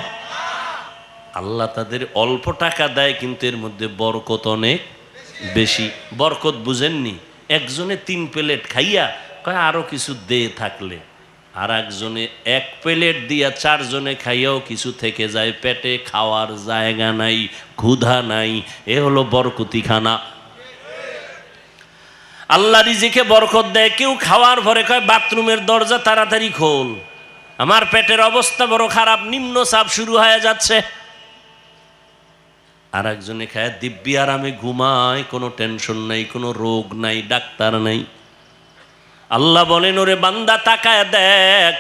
আল্লাহ তাদের অল্প টাকা দেয় কিন্তু এর মধ্যে বরকত অনেক বেশি। বরকত বুঝেননি? একজনে 3 প্লেট খাইয়া কয় আরো কিছু দে থাকলে, আর একজনে 1 প্লেট দিয়া 4 জনে খাইয়াও কিছু থেকে যায়, পেটে খাওয়ার জায়গা নাই, ক্ষুধা নাই। এ হলো বরকতি খানা। আল্লাহ রিজিকে বরকত দেয়। কেউ খাওয়ার পরে কয় বাথরুমের দরজা তাড়াতাড়ি খোল, আমার পেটের অবস্থা বড় খারাপ, নিম্ন চাপ শুরু হয়ে যাচ্ছে। আর একজনে খায় দিব্যি আরামে ঘুমায়, কোনো টেনশন নাই, কোনো রোগ নাই, ডাক্তার নাই। আল্লাহ বলেন ওরে বান্দা তাকায় দেখ,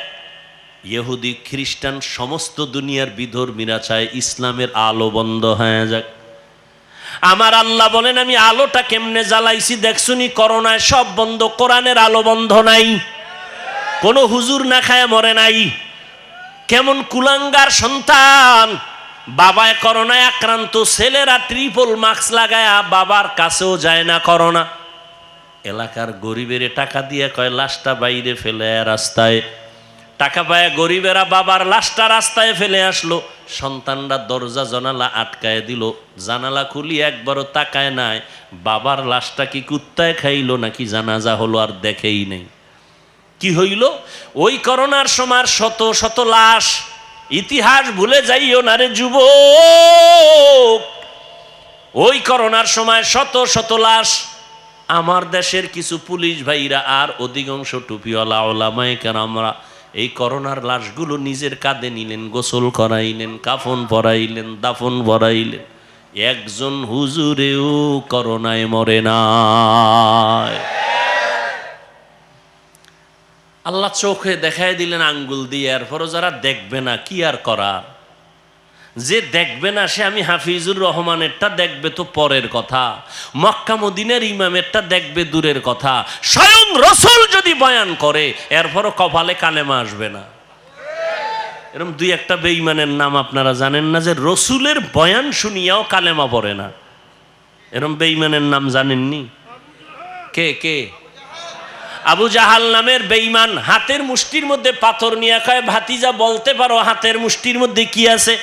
ইহুদি খ্রিস্টান সমস্ত দুনিয়ার বিধর্মীরা চায় ইসলামের আলো বন্ধ হয়ে যাক। আমার আল্লাহ বলেন আমি আলোটা কেমনে জ্বালাইছি দেখছুনি? করোনায় সব বন্ধ, কোরআনের আলো বন্ধ নাই, কোনো হুজুর না খায় মরে নাই। কেমন কুলাঙ্গার সন্তান, বাবায় করোনায় আক্রান্ত, ছেলেরা ট্রিপল মাস্ক লাগায়া বাবার কাছেও যায় না করোনা। এলাকার গরিবের টাকা দিয়ে কয় লাশটা বাইরে ফেলে রাস্তায়, টাকা পায় গরিবেরা বাবার লাশটা রাস্তায় ফেলে আসলো। সন্তানরা দরজা জানালা আটকায় দিল, জানালা খুলি একবারও তাকায় নাই বাবার লাশটা কি কুত্তায় খাইলো নাকি জানাজা হলো, আর দেখেই নেই। কি হইল? ওই করোনার সময় শত শত লাশ। ইতিহাস ভুলে যাইও না রে যুবক, ওই করোনার সময় শত শত লাশ। আমার দেশের কিছু পুলিশ ভাইরা আর অধিকাংশ টুপিওয়ালা ওলামায়ে কেরামরা এই করোনার লাশগুলো নিজের কাঁধে নিলেন, গোসল করাইলেন, কাফন পরাইলেন, দাফন পরাইলেন। একজন হুজুরেও করোনায় মরে নাই। আল্লাহ চোখে দেখায় দিলেন আঙ্গুল দিয়ে। এরপরও যারা দেখবে না কি আর করা, যে দেখবে না সে আমি হাফিজুর রহমানেরটা দেখবে তো পরের কথা, মক্কা মদিনার ইমামেরটা দেখবে দূরের কথা। স্বয়ং রসুল যদি বয়ান করে এরপরও কপালে কালেমা আসবে না। এরকম 2-1টা বেঈমানের নাম আপনারা জানেন না, যে রসুলের বয়ান শুনিয়াও কালেমা পড়ে না। এরকম বেঈমানের নাম জানেননি? কে কে? আবু জাহাল নামের বেঈমান হাতের মুষ্টির মধ্যে পাথর নিয়ে কয় ভাতিজা বলতে পারো হাতের মুষ্টির মধ্যে কি আছে?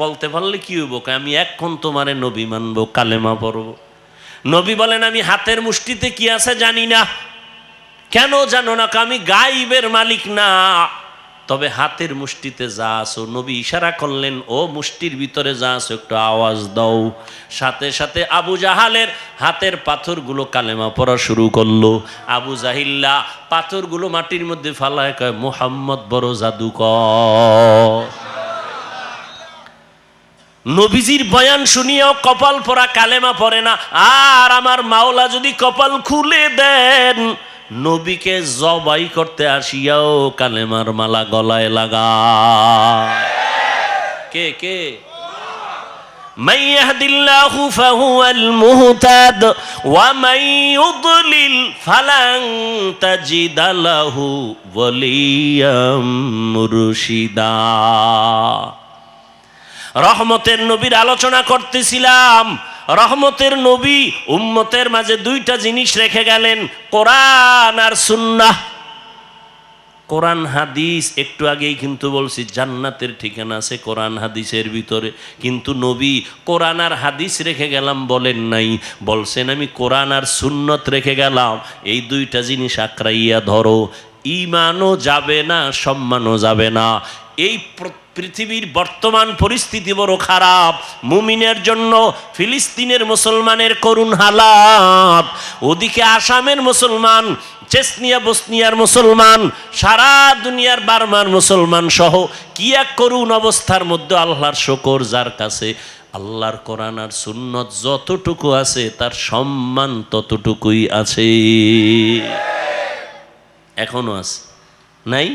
বলতে পারলে কি হইব? আমি এখন তোমারে নবী মানবো, কালেমা পড়ব। নবী বলেন আমি হাতের মুষ্টিতে কি আছে জানি না। কেন জানো না? আমি গাইবের মালিক না, তবে হাতের মুষ্টিতে যা আছো, নবী ইশারা করলেন ও মুষ্টির ভিতরে যা আছো একটু আওয়াজ দাও। সাথে সাথে আবু জাহালের হাতের পাথরগুলো কালেমা পড়া শুরু করলো। আবু জাহিল্লা পাথরগুলো মাটির মধ্যে ফালায় কয় মুহাম্মদ বড় জাদুকর। নবীজির বয়ান শুনিয়াও কপাল পরা কালেমা পড়ে না। আর আমার মাওলা যদি কপাল খুলে দেন, নবীকে জবাই করতে আসিয়াও কালেমার মালা গলায় লাগায়। কে কে? মান ইয়াহদিল্লাহু ফাহুয়াল মুহতাদ ওয়া মান ইউদ্লিল ফালান তাজিদা লাহু ওয়ালিয়াম মুরশিদা। রহমতের নবীর আলোচনা করতেছিলাম। রহমতের নবী উম্মতের মাঝে 2টা জিনিস রেখে গেলেন, কোরআন আর সুন্নাহ। কোরআন হাদিস একটু আগেই কিন্তু বলছি জান্নাতের ঠিকানা আছে কোরআন হাদিসের ভিতরে, কিন্তু নবী কোরআন আর হাদিস রেখে গেলাম বলেন নাই, বলছেন আমি কোরআন আর সুন্নত রেখে গেলাম। এই দুইটা জিনিস আঁকড়াইয়া ধরো, ঈমানও যাবে না, সম্মানও যাবে না। এই পৃথিবীর বর্তমান পরিস্থিতি বড় খারাপ মুমিনের জন্য। ফিলিস্তিনের মুসলমানের করুণ হালাত, ওদিকে আসামের মুসলমান, চেচনিয়া বসনিয়ার মুসলমান, সারা দুনিয়ার বার্মার মুসলমান সহ কি এক করুণ অবস্থার মধ্যে। আল্লাহর শুকর যার কাছে আল্লাহর কোরআন আর সুন্নত যতটুকু আছে তার সম্মান ততটুকুই আছে, এখনো আছে, নাই?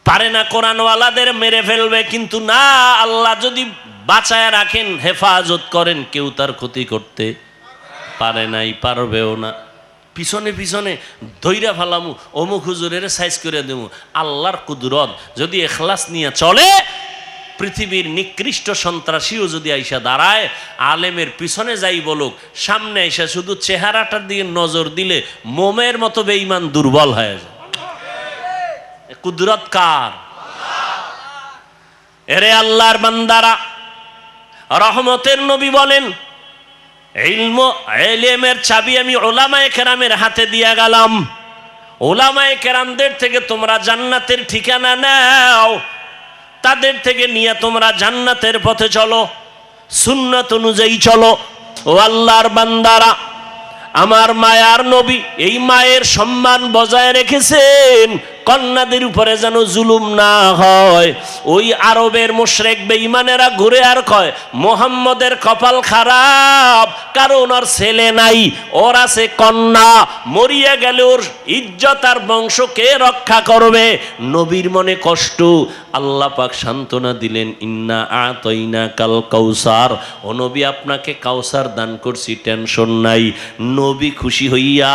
পারে না কোরআনওয়ালাদের মেরে ফেলবে, কিন্তু না, আল্লাহ যদি বাঁচায় রাখেন, হেফাজত করেন, কেউ তার ক্ষতি করতে পারে নাই, পারবেও না। পিছনে পিছনে ধৈরা ফালামু, অমুক হুজুরের সাইজ করে দেবো। আল্লাহর কুদরত যদি এখলাস নিয়ে চলে, পৃথিবীর নিকৃষ্ট সন্ত্রাসীও যদি আইসা দাঁড়ায়, আলেমের পিছনে যাই বলুক, সামনে আইসা শুধু চেহারাটার দিকে নজর দিলে মোমের মতো বেঈমান দুর্বল হয়ে যায়। কুদরত কার? এরে আল্লাহর বান্দারা, রহমতের নবী বলেন ইলমের চাবি আমি উলামায়ে কেরামের হাতে দিয়া গেলাম। উলামায়ে কেরামদের থেকে তোমরা জান্নাতের ঠিকানা নাও, তাদের থেকে নিয়ে তোমরা জান্নাতের পথে চলো, সুন্নাত অনুযায়ী চলো। ও আল্লাহর বান্দারা, আমার মায়ার নবী এই মায়ের সম্মান বজায় রেখেছেন, কন্যাদের উপরে যেন জুলুম না হয়। ওই আরবের মুশরিক বেঈমানেরা ঘুরে আর কয় মুহাম্মদের কপাল খারাপ, কারণ ওর ছেলে নাই, ওর আছে কন্যা, মরিয়া গেলে ওর ইজ্জত আর বংশ কে রক্ষা করবে? নবীর মনে কষ্ট, আল্লাহ পাক সান্ত্বনা দিলেন, ইন্না আতাইনা কাল কাউসার, ও নবী আপনাকে কাউসার দান করছি, টেনশন নাই। নবী খুশি হইয়া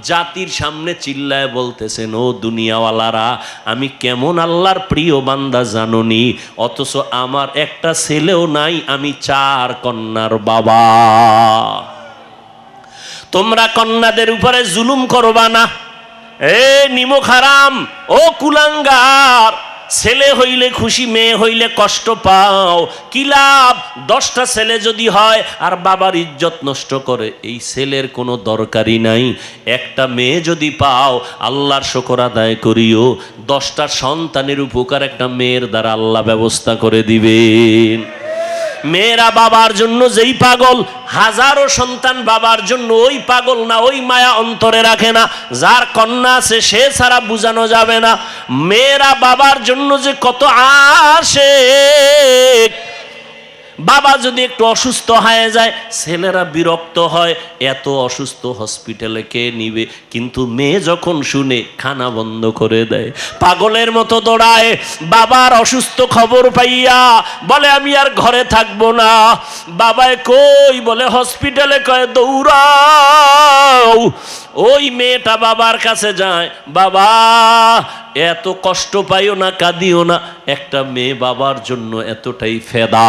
জাতির সামনে চিল্লায় বলতেছেন, ও দুনিয়াওয়ালারা, আমি কেমন আল্লাহর প্রিয় বান্দা জানোনি, অথচ আমার একটা ছেলেও নাই, আমি 4 কন্যার বাবা। তোমরা কন্যাদের উপরে জুলুম করবা না, এ নিমক হারাম, ও কুলাঙ্গার। ছেলে হইলে খুশি, মেয়ে হইলে কষ্ট পাও, কি লাভ? 10টা ছেলে যদি হয় আর বাবার ইজ্জত নষ্ট করে, এই ছেলের কোনো দরকারই নাই। একটা মেয়ে যদি পাও, আল্লাহর শুকর আদায় করিও, 10টা সন্তানের উপকার একটা মেয়ের দ্বারা আল্লাহ ব্যবস্থা করে দিবেন। মেয়েরা বাবার জন্য যেই পাগল, হাজারো সন্তান বাবার জন্য ওই পাগল না, ওই মায়া অন্তরে রাখে না। যার কন্যা আছে সে ছাড়া বুঝানো যাবে না। মেয়েরা বাবার জন্য যে কত আসে, বাবা যদি একটু অসুস্থ হয়ে যায়, ছেলেরা বিরক্ত হয়, এত অসুস্থ হসপিটালে কে নিবে? কিন্তু মেয়ে যখন শুনে, খানা বন্ধ করে দেয়, পাগলের মতো দৌড়ায়। বাবার অসুস্থ খবর পাইয়া বলে আমি আর ঘরে থাকবো না। বাবায় কই? বলে হসপিটালে। কয় দৌড়াও। ওই মেয়েটা বাবার কাছে যায়, বাবা এত কষ্ট পাইও না, কাঁদিও না। একটা মেয়ে বাবার জন্য এতটাই ফেদা,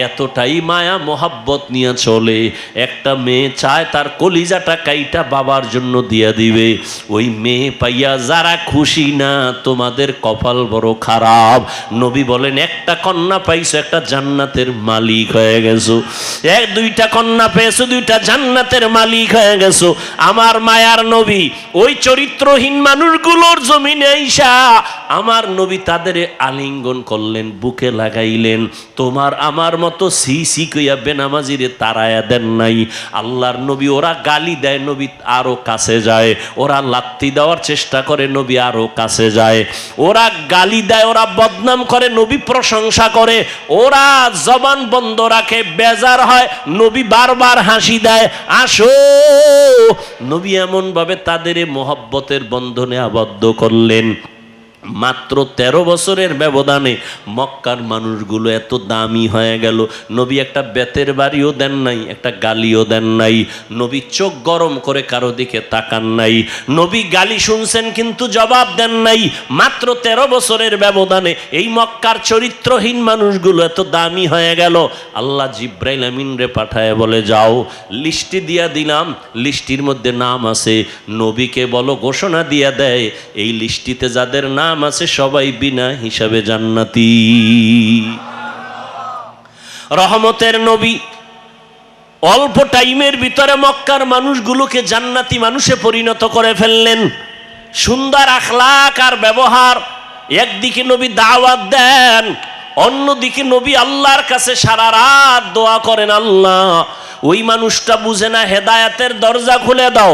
এতটাই মায়া মোহাব্বত নিয়ে চলে। একটা মেয়ে চায় তার কলিজাটা কাইটা বাবার জন্য দিয়া দিবে। ওই মেয়ে পাইয়া যারা খুশি না, তোমাদের কপাল বড় খারাপ। নবী বলেন, একটা কন্যা পাইছো, একটা জান্নাতের মালিক হয়ে গেছো। 2টা কন্যা পেয়েছো, 2টা জান্নাতের মালিক হয়ে গেছো। আমার মায়ার নবী ওই চরিত্রহীন মানুষগুলোর জমিনে আইসা আমার নবী তাদের আলিঙ্গন করলেন, বুকে লাগাইলেন। তোমার আমার মতো সি কইয়া বেনামাজিরে তাড়ায়া দেন নাই। আল্লাহর নবী, ওরা গালি দেয়, নবী আরো কাছে যায়। ওরা লাত্তি দেওয়ার চেষ্টা করে, নবী আরো কাছে যায়। ওরা গালি দেয়, ওরা বদনাম করে, নবী প্রশংসা করে। ওরা জবান বন্ধ রাখে, বেজার হয়, নবী বারবার হাসি দেয়, আসো। নবী এমন ভাবে তাদের মহব্বতের বন্ধনে আবদ্ধ করলেন, মাত্র 13 বছরের ব্যবধানে মক্কার মানুষগুলো এত দামি হয়ে গেল। নবী একটা বেতের বাড়িও দেন নাই, একটা গালিও দেন নাই। নবী চোখ গরম করে কারো দিকে তাকান নাই। নবী গালি শুনছেন কিন্তু জবাব দেন নাই। মাত্র 13 বছরের ব্যবধানে এই মক্কার চরিত্রহীন মানুষগুলো এত দামি হয়ে গেল। আল্লাহ জিব্রাইল আমিন রে পাঠায় বলে, যাও লিস্টি দিয়া দিলাম, লিস্টির মধ্যে নাম আছে, নবীকে বলো ঘোষণা দিয়া দেয় এই লিস্টিতে যাদের নাম আছে সবাই বিনা হিসাবে জান্নাতি। রহমতের নবী অল্প টাইমের ভিতরে মক্কার মানুষগুলোকে জান্নাতি মানুষে পরিণত করে ফেললেন। সুন্দর আখলাক আর ব্যবহার। একদিকে নবী দাওয়াত দেন, অন্যদিকে নবী আল্লাহর কাছে সারা রাত দোয়া করেন, আল্লাহ ওই মানুষটা বুঝে না, হেদায়েতের দরজা খুলে দাও,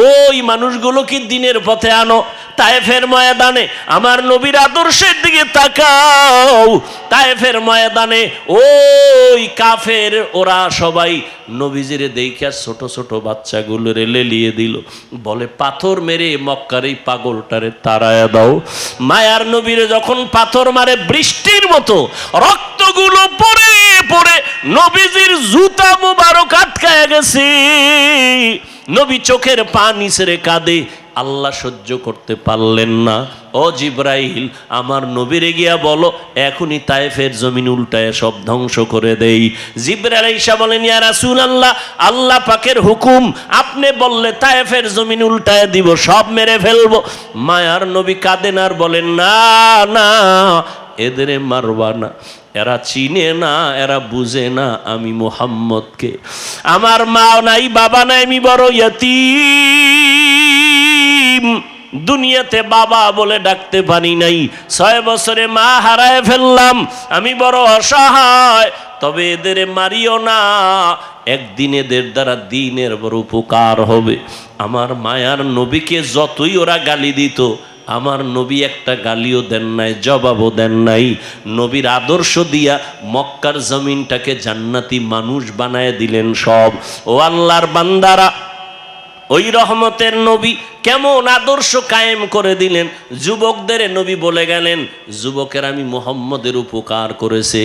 ওই মানুষগুলোকে দিনের পথে আনো। তায়েফের ময়দানে আমার নবীর আদর্শের দিকে তাকাও। তায়েফের ময়দানে ওই কাফের ওরা সবাই নবীজিরে দেইখা ছোট ছোট বাচ্চাগুলোরে লেলিয়ে দিল, বলে পাথর মেরে মক্কার এই পাগলটারে তাড়ায়া দাও। মায়ার নবীরে যখন পাথর মারে বৃষ্টির মতো রক্তগুলো পড়ে পড়ে নবীজির জুতা মুবারক আটকায় গেছে। নবী চোখের পানি ছেড়ে কাঁদে, আল্লাহ সহ্য করতে পারলেন না। ও জিব্রাইল, আমার নবীরে গিয়া বলো এখনই তায়েফের জমিন উল্টায় সব ধ্বংস করে দেই। জিব্রাইল আইসা বলেন, ইয়া রাসূলুল্লাহ, আল্লাহ পাকের হুকুম, আপনি বললে তায়েফের জমিন উল্টায় দিব, সব মেরে ফেলবো। মায়ার নবী কাঁদেন আর বলেন, না না, এদের মারবা না, এরা চিনে না, এরা বুঝে না আমি মুহাম্মদকে। আমার মা নাই, বাবা নাই, আমি বড় ইয়তীম, দুনিয়াতে বাবা বলে ডাকতে পারি নাই, 6 বছরে মা হারায় ফেললাম, আমি বড় অসহায়। তবে এদের মারিও না, একদিন এদের দ্বারা দিনের বড় উপকার হবে। আমার মায়ার নবীকে যতই ওরা গালি দিত, আমার নবী একটা গালিও দেন নাই, জবাবও দেন নাই। নবীর আদর্শ দিয়া মক্কার জমিনটাকে জান্নাতি মানুষ বানায় দিলেন সব। ও আল্লাহর বান্দারা, ওই রহমতের নবী কেমন আদর্শ কায়েম করে দিলেন। যুবকদের নবী বলে গেলেন, যুবকের আমি মুহাম্মদের উপকার করেছে,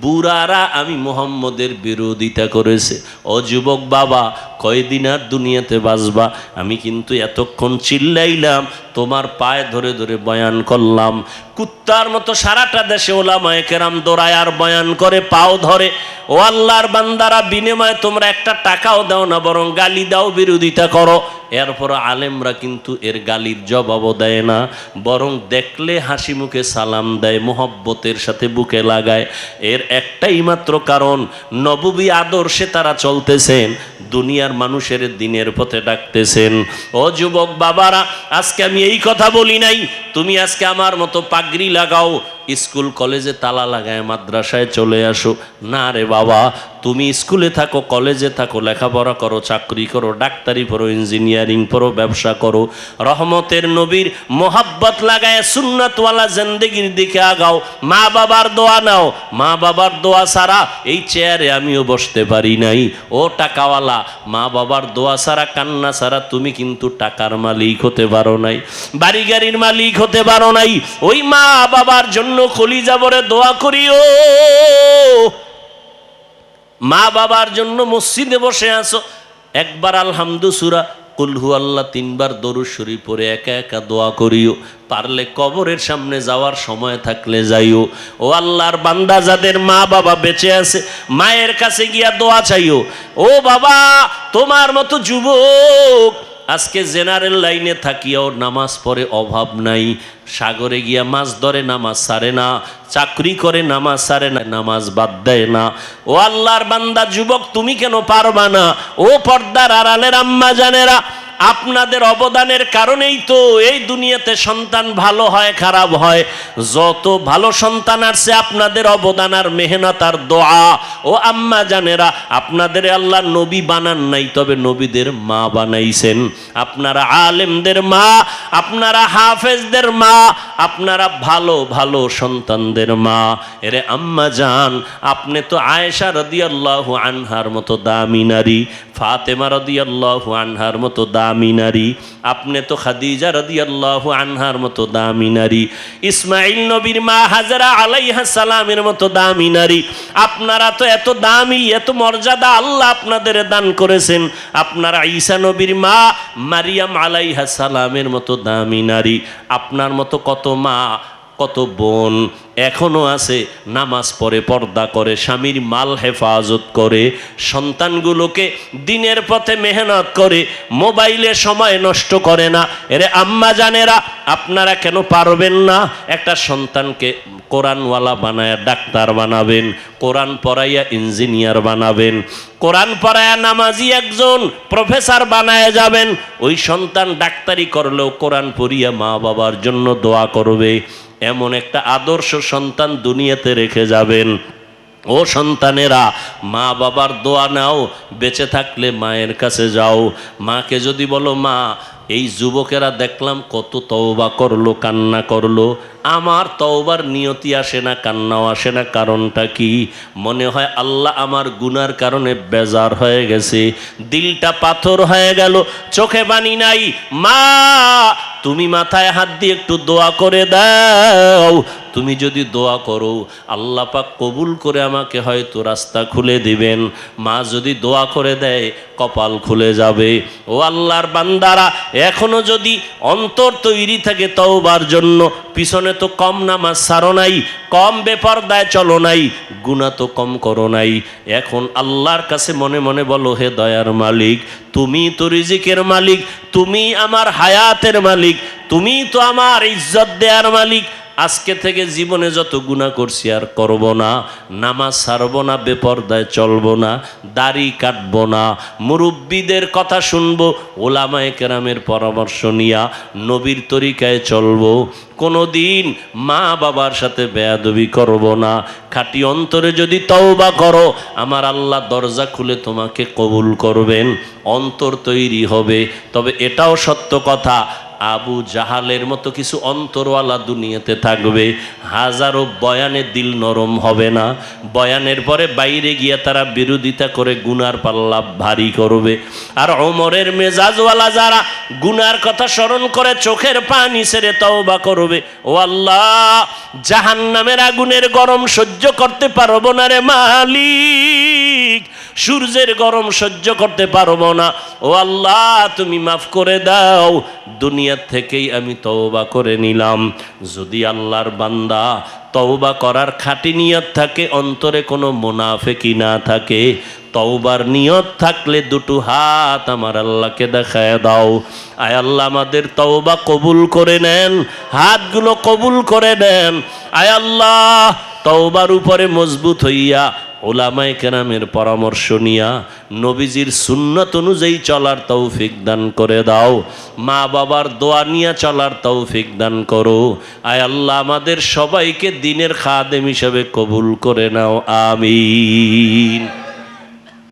বুড়ারা আমি মুহাম্মদের বিরোধিতা করেছে। ও যুবক বাবা, কয়দিন আর দুনিয়াতে বাঁচবা? আমি কিন্তু এতক্ষণ চিল্লাইলাম, তোমার পায়ে ধরে ধরে বয়ান করলাম, কুত্তার মতো সারাটা দেশে ওলামায়ে কেরাম দৌড়ায় আর বয়ান করে পাও ধরে। ও আল্লাহর বান্দারা, বিনিময়ে তোমরা একটা টাকাও দাও না, বরং গালি দাও, বিরোধিতা করো। এরপর আলেমরা কিন্তু এর গালির জবাবও দেয় না, বরং দেখলে হাসি মুখে সালাম দেয়, মোহব্বতের সাথে বুকে লাগায়। এর একটাই মাত্র কারণ, নববী আদর্শে তারা চলতেছেন, দুনিয়ার মানুষের দিনের পথে ডাকতেছেন। ও যুবক বাবারা, আজকে আমি এই কথা বলি নাই তুমি আজকে আমার মতো পাগড়ি লাগাও, স্কুল কলেজে তালা লাগায় মাদ্রাসায় চলে আসো। না রে বাবা, তুমি স্কুলে থাকো, কলেজে থাকো, লেখাপড়া করো, চাকরি করো, ডাক্তারি পড়ো, ইঞ্জিনিয়ারিং পড়ো, ব্যবসা করো, রহমতের নবীর মোহাব্বত লাগায় সুন্নাতওয়ালা জিন্দেগির দিকে আগাও। মা বাবার দোয়া নাও, মা বাবার দোয়া ছাড়া এই চেয়ারে আমিও বসতে পারি নাই। ও টাকাওয়ালা, মা বাবার দোয়া ছাড়া, কান্না ছাড়া তুমি কিন্তু টাকার মালিক হতে পারো নাই, বাড়ি গাড়ির মালিক হতে পারো নাই। ওই মা বাবার জন্য কলিজা ভরে দোয়া করিও। মা বাবার জন্য মসজিদে বসে আছো, একবার আলহামদু সূরা কুল হু আল্লাহ 3 বার দরুদ শরীফ পড়ে একা একা দোয়া করিও। পারলে কবরের সামনে যাওয়ার সময় থাকলে যাইও। ও আল্লাহর বান্দা, যাদের মা বাবা বেঁচে আছে, মায়ের কাছে গিয়া দোয়া চাইও। ও বাবা, তোমার মতো যুবক আজকে জেনারেল লাইনে থাকিয়াও নামাজ পড়ে অভাব নাই, সাগরে গিয়া মাছ ধরে নামাজ ছাড়ে না, চাকরি করে নামাজ ছাড়ে না, নামাজ বাদ দেয় না। ও আল্লাহর বান্দা যুবক, তুমি কেন পারবা না? ও পর্দার আড়ালের আম্মা জানেরা, আপনাদের অবদানের কারণেই তো এই দুনিয়াতে সন্তান ভালো হয়, খারাপ হয়। যত ভালো সন্তান আসছে আপনাদের অবদান আর মেহনত আর দোয়া। ও আম্মা জানেরা, আপনাদের আল্লাহ নবী বানান নাই, তবে নবীদের মা বানাইছেন। আপনারা আলেমদের মা, আপনারা হাফেজদের মা, আপনারা ভালো ভালো সন্তানদের মা। এরে আম্মা জান, আপনি তো আয়েশা রাদিয়াল্লাহু আনহার মতো দামি নারী, ফাতেমা রাদিয়াল্লাহু আনহার মতো দামি নারী, আপনি তো খাদিজা রাদিয়াল্লাহু আনহার মতো দামি নারী, ইসমাইল নবীর মা হাজরা আলাইহা সালামের মতো দামি নারী। আপনারা তো এত দামি, এত মর্যাদা আল্লাহ আপনাদের দান করেছেন। আপনারা ঈসা নবীর মা মারিয়াম আলাইহা সালামের মতো দামি নারী। আপনার মতো কত মা, কত বোন এখনো আছে, নামাজ পড়ে, পর্দা করে, স্বামীর মাল হেফাজত করে, সন্তানগুলোকে দিনের পথে মেহনত করে, মোবাইলে সময় নষ্ট করে না। এরে আম্মা জানেরা, আপনারা কেন পারবেন না? একটা সন্তানকে কোরআনওয়ালা বানায়া ডাক্তার বানাবেন, কোরআন পড়াইয়া ইঞ্জিনিয়ার বানাবেন, কোরআন পড়ায়া নামাজি একজন প্রফেসর বানায়া যাবেন। ওই সন্তান ডাক্তারি করলেও কোরআন পড়িয়া মা বাবার জন্য দোয়া করবে। এমন একটা আদর্শ সন্তান দুনিয়াতে রেখে যাবেন। ও সন্তানেরা, মা বাবার দোয়া নাও, বেঁচে থাকলে মায়ের কাছে যাও। মাকে যদি বলো, মা এই যুবকেরা দেখলাম কত তওবা করলো, কান্না করলো, আমার তওবার নিয়তি আসে না, কান্নাও আসে না, কারণটা কি? মনে হয় আল্লাহ আমার গুনার কারণে বেজার হয়ে গেছে, দিলটা পাথর হয়ে গেল, চোখে পানি নাই। মা তুমি মাথায় হাত দিয়ে একটু দোয়া করে দাও। তুমি যদি দোয়া করো, আল্লাহ পাক কবুল করে আমাকে হয়তো রাস্তা খুলে দিবেন। মা যদি দোয়া করে দেয়, কপাল খুলে যাবে। ও আল্লাহর বান্দারা, এখনো যদি অন্তর তৈরি থাকে তওবার জন্য, পিছনে তো কম নামাজ ছাড়ো নাই, কম বেপরদায় চলো নাই, গুনাহ তো কম করো নাই। এখন আল্লাহর কাছে মনে মনে বলো, হে দয়ার মালিক, তুমি তো রিজিকের মালিক, তুমি আমার হায়াতের মালিক, তুমি তো আমার ইজ্জত দেয়ার মালিক। আজকে থেকে জীবনে যত গুনাহ করছি আর করব না, নামাজ ছাড়ব না, বেপরদায় চলব না, দাড়ি কাটব না, মুরব্বীদের কথা শুনবো, ওলামায়ে কেরামের পরামর্শ নিয়া নবীর তরিকায় চলবো, কোনো দিন মা বাবার সাথে বেয়াদবি করব না। খাঁটি অন্তরে যদি তওবা করো, আমার আল্লাহ দরজা খুলে তোমাকে কবুল করবেন, অন্তর তৈরি হবে। তবে এটাও সত্য কথা, আবু জাহালের মতো কিছু অন্তরওয়ালা দুনিয়াতে থাকবে, হাজারো বয়ানে দিল নরম হবে না, বয়ানের পরে বাইরে গিয়ে তারা বিরোধিতা করে গুনার পাল্লা ভারী করবে। আর ওমরের মেজাজওয়ালা যারা গুনার কথা স্মরণ করে চোখের পানি ছেড়ে তওবা করবে, ও আল্লাহ জাহান্নামের আগুনের গরম সহ্য করতে পারবো না রে মালিক, সূর্যের গরম সহ্য করতে পারবো না, ও আল্লাহ তুমি মাফ করে দাও, দুনিয়া থেকেই আমি তওবা করে নিলাম। যদি আল্লাহর বান্দা তওবা করার খাঁটি নিয়ত থাকে, অন্তরে কোনো মুনাফিকি না থাকে, তওবার নিয়ত থাকলে দুটো হাত আমার আল্লাহকে দেখায় দাও। আয় আল্লাহ আমাদের তওবা কবুল করে নেন, হাতগুলো কবুল করে নেন। আয় আল্লাহ তওবার উপরে মজবুত হইয়া ওলামায়ে কেরামের পরামর্শ নিয়া নবীজির সুন্নাত অনুযায়ী চলার তৌফিক দান করে দাও। মা বাবার দোয়া নিয়ে চলার তৌফিক দান করো। আয় আল্লাহ আমাদের সবাইকে দ্বীনের খাদেম হিসেবে কবুল করে নাও, আমিন।